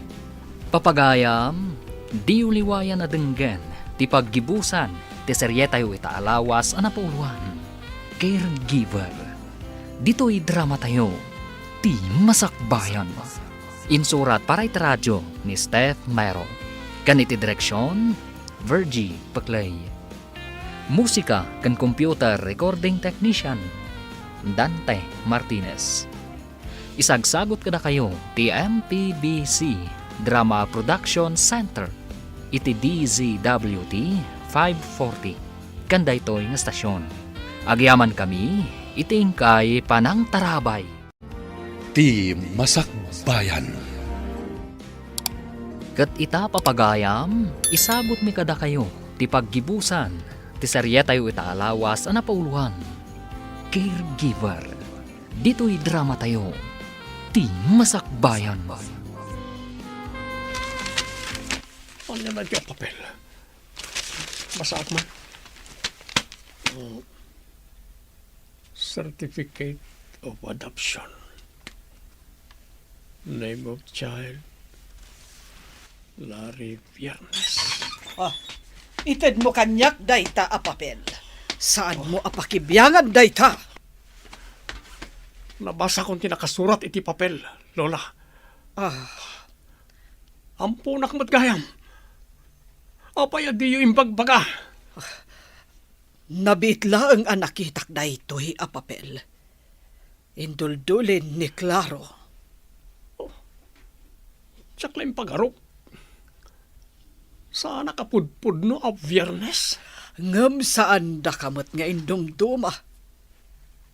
Papagayam, di uliwayan na denggen, ti paggibusan, ti seryetayo itaalawas a napuluan. Caregiver. Dito'y drama tayo, ti masakbayan. Insurat para iti radyo ni Steph Mero. Kaniti direksyon, Virgie Paclay. Musika kan computer recording technician, Dante Martinez. Isagsagot kada kayo ti MPBC Drama Production Center iti DZWT 540 kanda ito'y nga stasyon. Agyaman kami iti ingkay panang tarabay. Ti Masakbayan. Kat ita papagayam, isagot mi kada kayo ti paggibusan ti seryetayo itaalawas a napauluan. Caregiver. Dito'y drama tayo. Ti Masakbayan. Ano na dyan papel? Masak man. Certificate of Adoption. Name of child, Larry Viernes. Ited mo kanyak dayta a papel. Saan mo apakibyangan dayta? Nabasa kong tinakasurat iti papel, Lola. Ampunak mo't gayam. Apay adiyo imbagbaga. Nabitla ang anakitak daytoy a papel. Induldulin ni Claro. Tsakla yung pagarok. Saan nakapudpud no a Viernes? Ngam saan da kamot nga indumduma.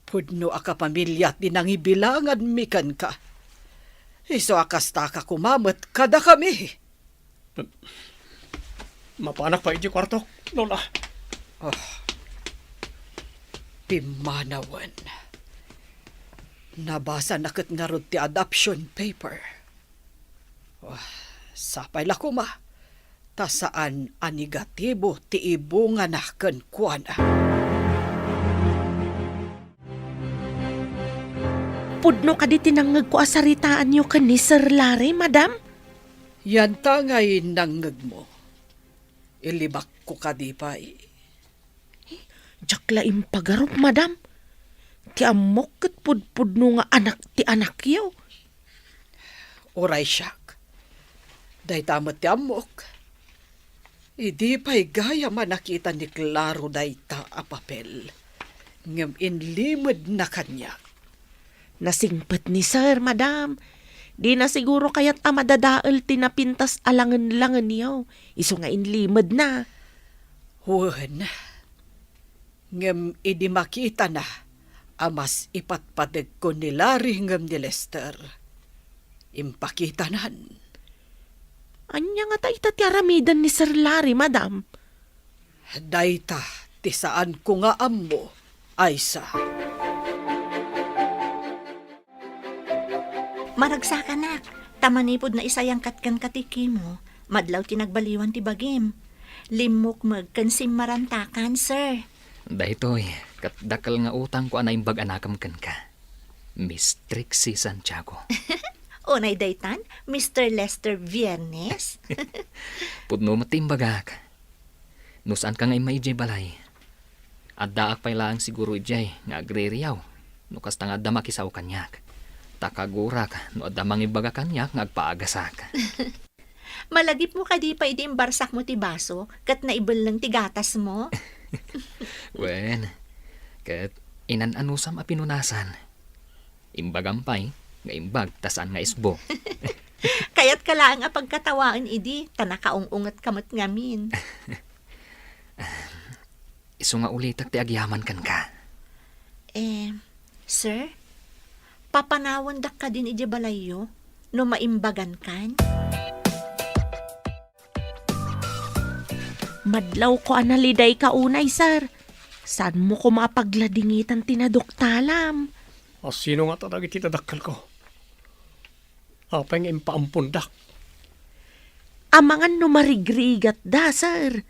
Pudno aka pamilya at dinangibilangan mikan ka. Iso akasta ka kumamot kada kami. Mapanak pa iti kwarto, Lola. Pimanawan. Nabasa na kat nga ti adoption paper. Sapay la kuma. Ta saan a negatibo ti ibunga na ken kuana. Pudno ka di tinangag ko asaritaan niyo ka ni Sir Larry, madam? Yan tangay nangag mo. Ilibak ko ka di pa Jakla impagarop, madam. Ti amok kat pudpudno nga anak ti anak yaw. Oray siyak. Day tamot ti amok. Idi pa'y gaya man nakita ni Claro dayta a papel. Ngam inlimod na kanya. Nasingpet ni Sir, madam. Di na siguro kaya't amadadaal tinapintas alangan-langan yaw. Iso nga inlimod na. Huwan. Ngam idi makita na. Amas ipatpadag ko ni Larry ngam ni Lester. Impakita nan. Anya nga ta ti aramidan ni Sir Larry, madam? Dayta, ti saan ko nga ammo, Aisa. Maragsakanak, tamanipod na isayang katkan katiki mo, madlaw tinagbaliwan ti bagim. Limok magkansim marantakan, sir. Dahitoy, katdakal nga utang ko anay bag-anakam kan ka. Miss Trixie Santiago. Unay daytan, Mr. Lester Viernes. Pudno matimbagak. No saan ka ngay maijay balay? At daak pa'y lang siguro ijay nga agreriyaw. No kasta nga adda makisaw kanyak. Takagurak no adda mangibaga kanyak nga agpaagasak. Malagip mo ka di pa idi barsak mo ti baso, kat naibal lang ti gatas mo. Wen, kat inananusam a pinunasan. Imbagampay, nga imbag, tasaan nga isbo. Kaya't kalaang a pagkatawaan idi, tanakaung-ungat kamot ngamin. Iso nga ulitak ti agyaman kan ka. Sir, papanawan dak ka din iji balayo, no maimbagan kan? Madlaw ko analiday ka unay, sir. Saan mo ko mapagladingitan tinadoktalam? Sino nga talaga titadakkal ko? Apay nga impaampundak. Amangan no marigrigat da, sir.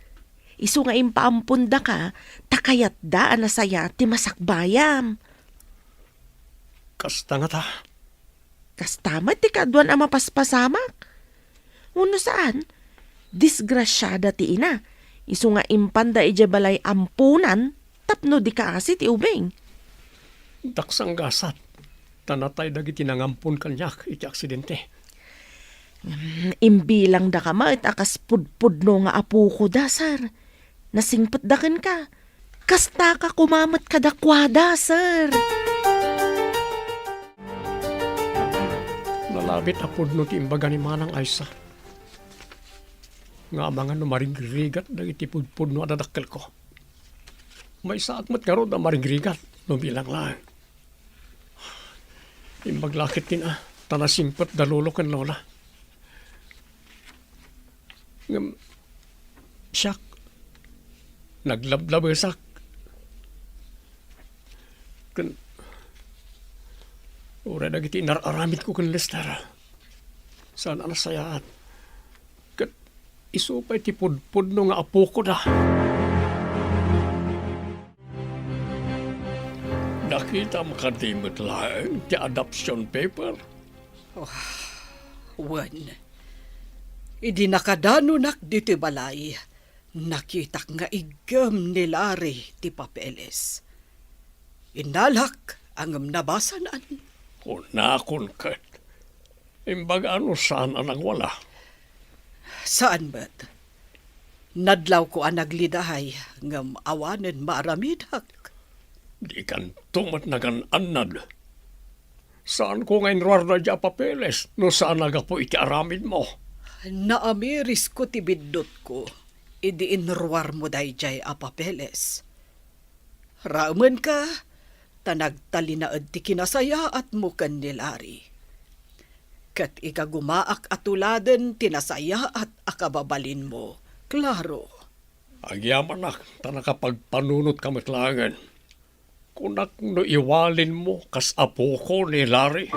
Isu nga impaampunda ka, takayat da anasaya ti masakbayam. Kasta nga ta. Kastama ti kadwan ang mapaspasamak. Uno saan? Disgrasyada ti ina. Isu nga impanda ijabalay ampunan, tapno di kaasi ti ubeng. Daksang gasat. Tanatay dagiti nangampun kanyak iti aksidente. Imbilang da ka ma at akas pudpudno nga apu ko da, sir. Nasingpet da ken ka. Kasta ka kumamat ka dakwada, sir. Nalabit apod no ti imbaga ni Manang Aisa. Nga mga no maringrigat dagiti pudpud no adadakkel ko. May saakmat nga ro na maringrigat no bilang lang. Imbaglakit din tanasimpot da lolo kan lola. Ngam, siyak, naglablabesak. Kan, ura dagiti nararamit ko kan Lester. Saan anasayaan. Kat, isupay ti pudpud no nga apo ko da. Nakita makadimot lang ti adoption paper. Wan. Idi nakadano nak dito balay. Nakitak nga igam ni Larry ti papeles. Inalak ang nabasanan. Kunakon kat. Imbag ano saan anang wala. Saan ba't? Nadlaw ko ang naglidahay ngam awanen maaramidak. Di kan tumat na kan anad. Saan ko ngayon ruar dya papeles no saan naga po iti aramid mo? Naamiris ko ti biddot ko. Idi inruar mo dayjay a papeles. Rauman ka, tanagtalinaad ti kinasaya at mukan ni Larry. Kat ikagumaak atuladen tinasaya at akababalin mo. Klaro. Agyaman nak, tanakapagpanunot ka matlangan. Kunak no iwalin mo kas apo ko ni Larry.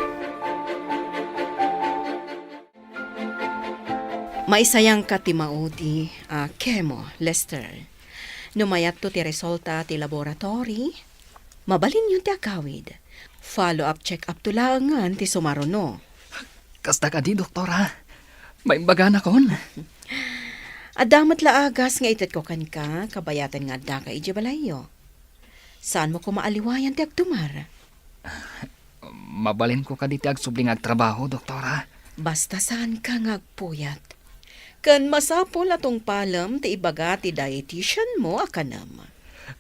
Maisayang ka ti maudi, Kemo, Lester. Numayat to ti resulta ti laboratory, mabalin yun ti akawid. Follow-up check-up to langan ti sumaruno. Kasta ka di, doktora. Maimbaga na kon. Adamat laagas nga itat ko kan ka, kabayatan nga da ka iji balayo. Saan mo ko maaliwayan ti agtumar? Mabalin ko ka di ti agsubling agtrabaho, doktora. Basta saan ka nga agpuyat. Kan masapol atong palam ti ibaga ti dietitian mo akanam.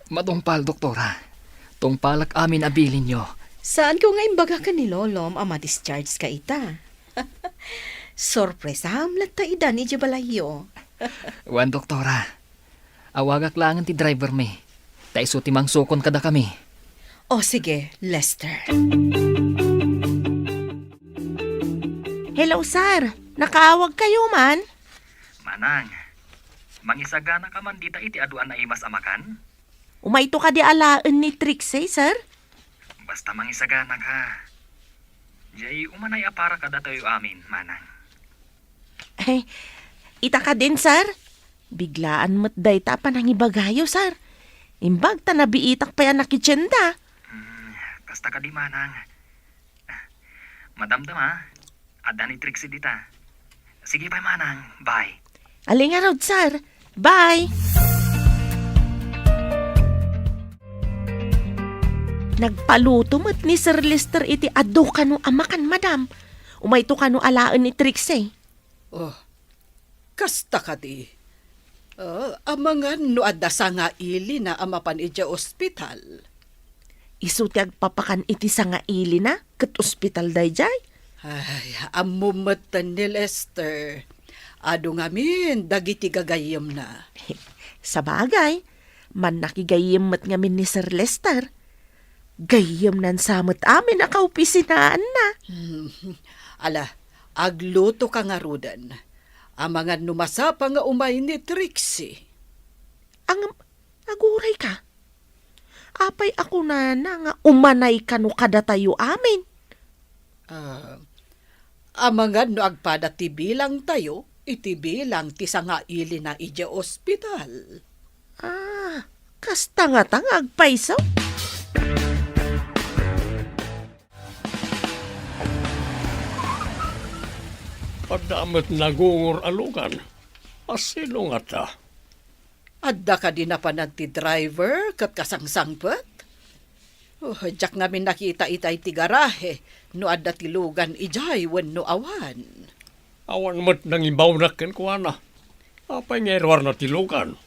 Matungpal, doktora. Tungpalak amin abilin nyo. Saan ko nga imbaga ka ni Lolom ama discharge ka ita? Sorpresa hamlat ta ida ni Jabalayo. Wan, doktora. Awagak langan ti driver me. Ta iso ti mangsukon kada kami. O sige, Lester. Hello, sir. Nakaawag kayo man? Manang, mangisagana ka man dita iti aduan na imas amakan? Umayto ka di alaan ni Trixie, sir? Basta mangisagana ka. Jay, umanay apara ka datayo amin, manang. Eh, ita ka din, sir. Biglaan mo't day ta pa nang ibagayo, sir. Imbag ta nabiitak pa yan nakitsenda. Kasta ka di, manang. Madamdam ha. Ada ni Trixie dita. Sige pa, manang. Bye. Aling araw, sir. Bye! Nagpaluto mo't ni Sir Lester iti ado kanu amakan, madam. Umayto kanu alaan ni Trixie. Oh, kasta ka di. Amangan no adda sa nga ili na amapan ija ospital. Isu ti agpapakan iti sa nga ili na kat ospital dayjay. Ay, amumatan ni Lester. Ado ngamin, dagiti gagayam na. Sa bagay, man nakigayim mo't ngamin ni Sir Lester. Gayim nan samot amin akaupisinaan na. Ala, agluto ka nga rudan. Amangan numasapa nga umay ni Trixie. Ang aguray ka. Apay ako na nga umanay kanu kada tayo amin. Amangan no agpada ti bilang tayo, iti bilang ti nga ili na ija ospital. Kasta nga agpaisaw. Pagdamit nagungur alugan. Asino nga ta? Adda ka din na panad ti driver kat kasangsangpet? Diyak namin nakita itay ti garahe no adda ti lugan ijay wenno awan. Awan mat nang imbaw na ken kuana. Apay ngerwar na tilugan.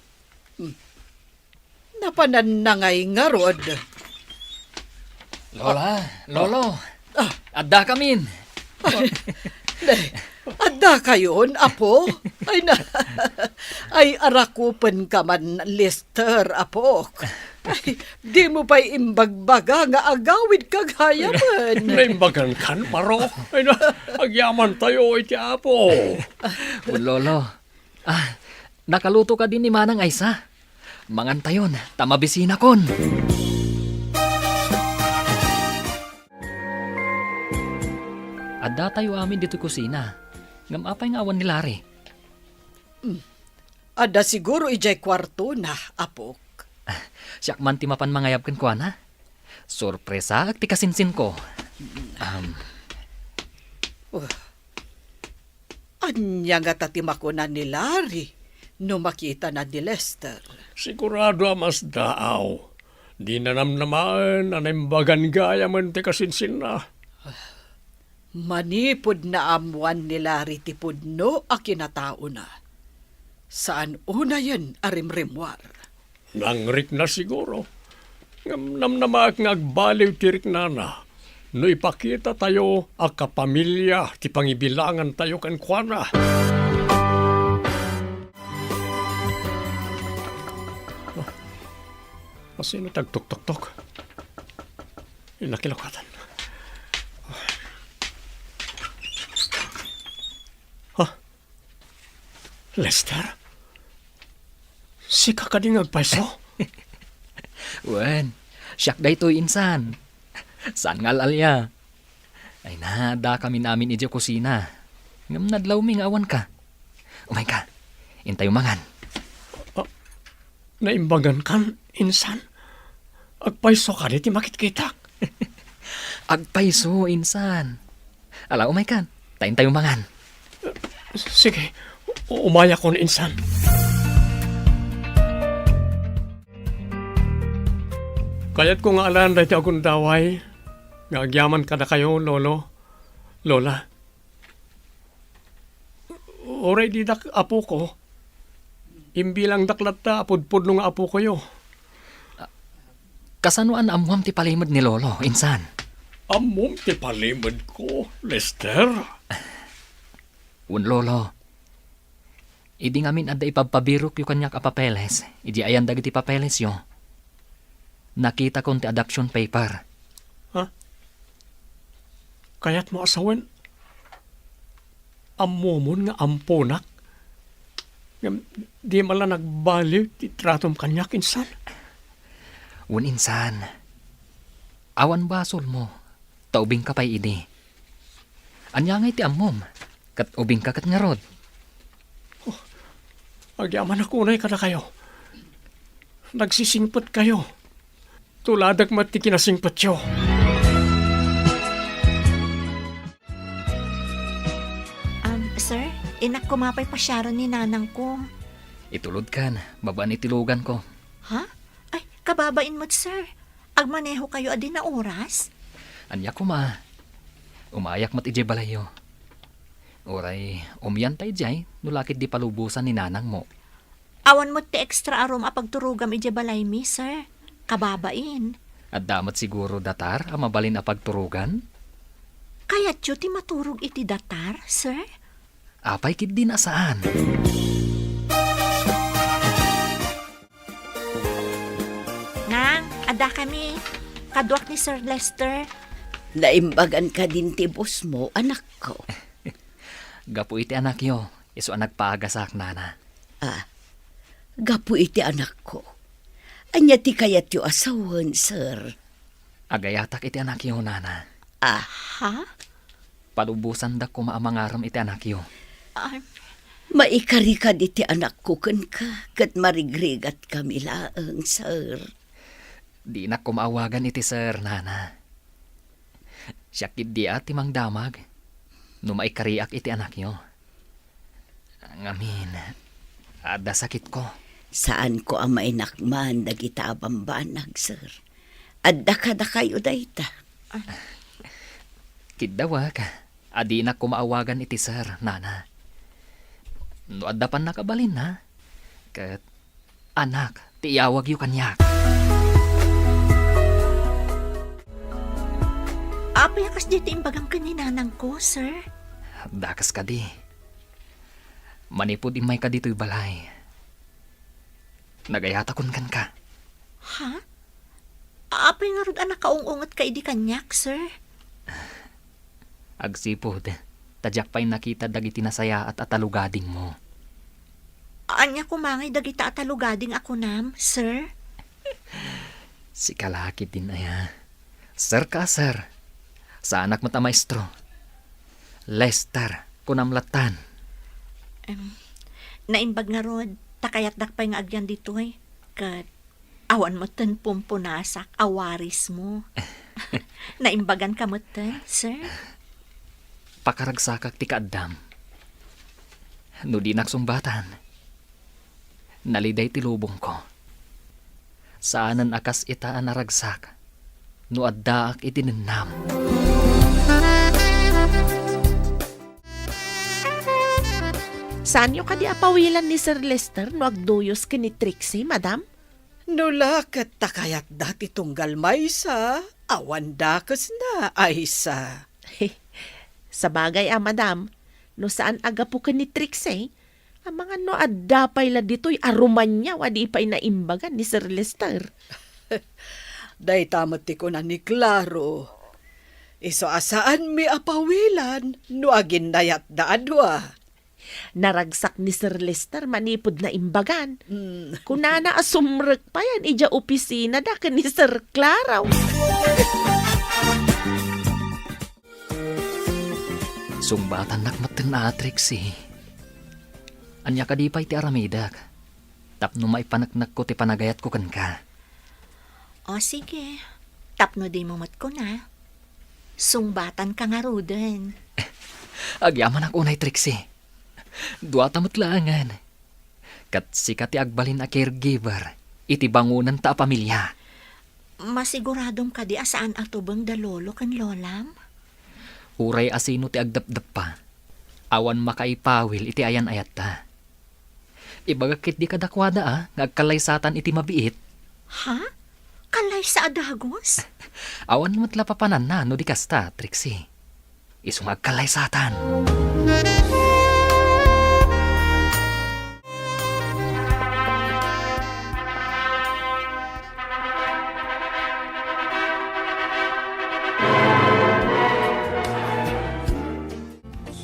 Napanan na ngay nga rod. Lola, Lolo. Adda kamin. Adda kayon, apo? Ay arakupan ka man, Lester, apok. Ay, di mo pa'y imbagbaga nga agawid kagayaman. Naimbagan kan, paro. Ay na, agyaman tayo iti apo. Lolo. Nakaluto ka din ni Manang Aysa. Mangantayon, tamabisina kon. Adda tayo amin dito kusina. Ngam apay nga awan ni Larry. Adda siguro ijay kwarto na, apok. Siyak man ti mapan mangayab ken kuana. Sorpresa ak ti kasinsin ko. Anya nga tatimakunan ni Larry. no makita na ni Lester. Sigurado mas daaw. Di na namnamaan na naimbagan gaya man ti kasinsin na. Manipod na amuan nila ritipod no a kinatao na. Saan una yun arimrimwar? Nangrik na siguro. Namnamak ngagbaliw tirik na na. No ipakita tayo a kapamilya ti pangibilangan tayo kan kuana. Sino tagtok-tok-tok? Inakilakatan. Ha? Lester? Si kakading agpaiso? Wen, siyak da ito insan. Saan ngal alya? Ay nada kami namin idyo kusina. Ngam nadlaw ming awan ka. Umay ka, intay umangan. Naimbagan kan, insan? Agpaiso ka di makit-kita. Agpaiso, insan. Ala, umay ka, tayo umangan. Sige, umaya ko na insan. Kaya't kung alan dahil akong daway, ngagyaman ka na kayo, lolo, lola. Oray di dak apo ko, imbilang daklat ta apod-pod nung apo ko yo. Kasanuan amuam ti palimod ni lolo, insan. Amom ti palimod ko, Lester. Un lolo, idi ngamin adda ipagpabirok yu kanyak a papeles, idi ayan dagiti papeles yo. Nakita kon ti adoption paper. Kaya't mo asawan, amomon nga amponak, di mala nagbaliw ti tratom kanyak, insan. Un insan, awan basol mo, taubing ka pa'y idi. Anyangay ti amom, kat ubing ka kat ngarod. Agyaman ako na kada kayo. Nagsisingpot kayo. Tuladag mati kinasingpot yo. Sir, inak kumapay pa Sharon ni nanang ko. Itulod kan, baba ni tilugan ko. Ha? Ay, kababain mo't sir. Agmaneho kayo adi na oras? Anya ko ma, umayak mat ije balayo. Oray, umyan tay jay, nulakit di palubusan ni nanang mo. Awan mo't ti extra arom apagturugam ije balay mi, sir. Kababain. At damat siguro datar, ang mabalin a pagturugan. Kaya tiyo ti maturog iti datar, sir? Apay kit din asaan. Nang, ada kami. Kadwak ni Sir Lester. Naimbagan ka din ti boss mo, anak ko. Gapo iti anak yo, iso anak paagasak nana. Gapu iti anak ko. Anya ti kayat yu asawan, sir. Agayatak iti anak yo, nana. Ha? Palubusan da ko maamangaram iti anak yo. Maikarikad iti anak ko ken ka, kat marigrigat kami laang, sir. Di na ko maawagan iti sir, nana. Siyakit di ati mang damag. No maikariak iti anak yo. Ngamin, ada sakit ko. Saan ko ang mainakman dagita abambanag, sir? Adda kada kayo dayta. Kidawag, adi na ko maawagan iti sir, nana. No adda pan nakabalin na. Kat anak, tiyawag yu kanyak. Apayakas dito imbagang kaninanang ko, sir? Dakas ka di. Manipod imay ka dito'y balay. Nagayatakon kan ka. Ha? Apay nga rod anak kaungungot ka idi kanyak, sir? Agsipod, tadyak pa'y nakita dagiti nasaya at atalugading mo. Anya kumangay dagita atalugading ako nam, sir? Si kalakit din aya. Sir ka, sir. Sa anak mo ta maestro. Lester, kunamlatan. Naimbag nga rod, takayat dakpay nga agyan dito eh. Kat, awan mo ten pumpunasak, awaris mo. Naimbagan ka mo ten, sir? Pakaragsakak ti kaadam. No di naksumbatan. Naliday ti lubong ko. Saanan akas itaan naragsak. No addaak itinenam. Saan yung kadi apawilan ni Sir Lester no agduyos ka ni Trixie, madam? Nula kat takayat dati tunggal maysa, awan dakas na aysa. Sa bagay, madam, no saan aga po ka ni Trixie, ang mga no addapay la dito'y aruman niya, wadi pa'y naimbagan ni Sir Lester. Day tamat ti ko na ni Claro. Iso asaan mi apawilan, no agin dayat da adwa. Naragsak ni Sir Lester manipod na imbagan. Kunana asumrek pa yan, ija opisina da ka ni Sir Claraw. Sungbatan nakmatan na Trixie. Anya ka di pa'y ti aramidak. Tapno maipanaknak ko ti panagayat ko kan ka. O sige, tapno di mo mat ko na. Sungbatan ka nga ruden. Agyaman ako unay Trixie. Duata matlaangan. Kat sika ti agbalin a caregiver. Iti bangunan ta a pamilya. Masiguradong ka di asaan atubang da lolo kan lolam? Uray asino ti agdapdap pa. Awan makaipawil iti ayan ayat ta. Ibagakit di kadakwada ngagkalaysatan iti mabiit. Ha? Kalay sa adagos? Awan matla papanan na no di kasta, Trixie. Isong agkalaysatan.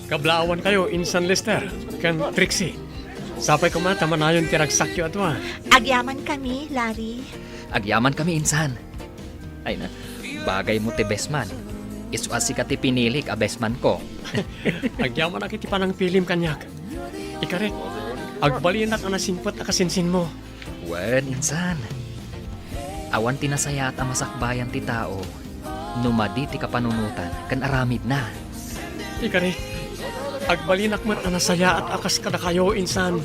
Kablaawan kayo, Insan Lester, kan Trixie. Sapay ko mata, manayon tiragsakyo atwa. Agyaman kami, Larry. Agyaman kami insan. Ay na, bagay mo ti bestman. Isuasi ka ti pinilik a bestman ko. Agyaman na kiti panang pilim kanyak. Ikarek, agbalin at anasimpot akasinsin mo. Wen, insan. Awan tinasaya at amasakbayan ti tao. Numadi ti kapanunutan, kan aramid na. Ikarek, agbalin akmat anasaya at akas kada kayo, Insan.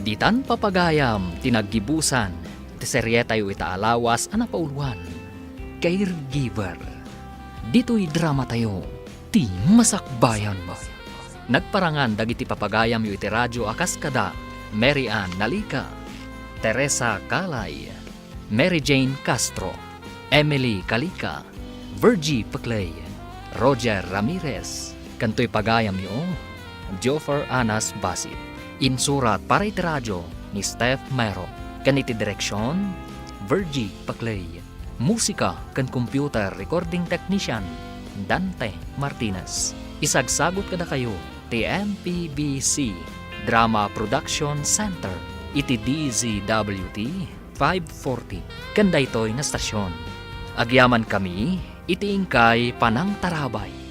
Ditan papagayam, tinaggibusan, ti seryetayo itaalawas anapauluan. Caregiver. Dito'y drama tayo, ti masakbayan mo. Nagparangan dagiti papagayam yu iti radyo akas kada, Mary Ann Nalika, Teresa Calay, Mary Jane Castro, Emily Calica, Virgie Paclay, Roger Ramirez, kanto'y pagayam yu, Joffer Anas Basit. Insurat para iti radyo ni Steph Mero. Kaniti direksyon, Virgie Paclay. Musika kan computer recording technician, Dante Martinez. Isagsagot kada kayo, TMPBC Drama Production Center. Iti DZWT 540. Kanda ito'y na stasyon. Agyaman kami, iti ingkay Panang Tarabay.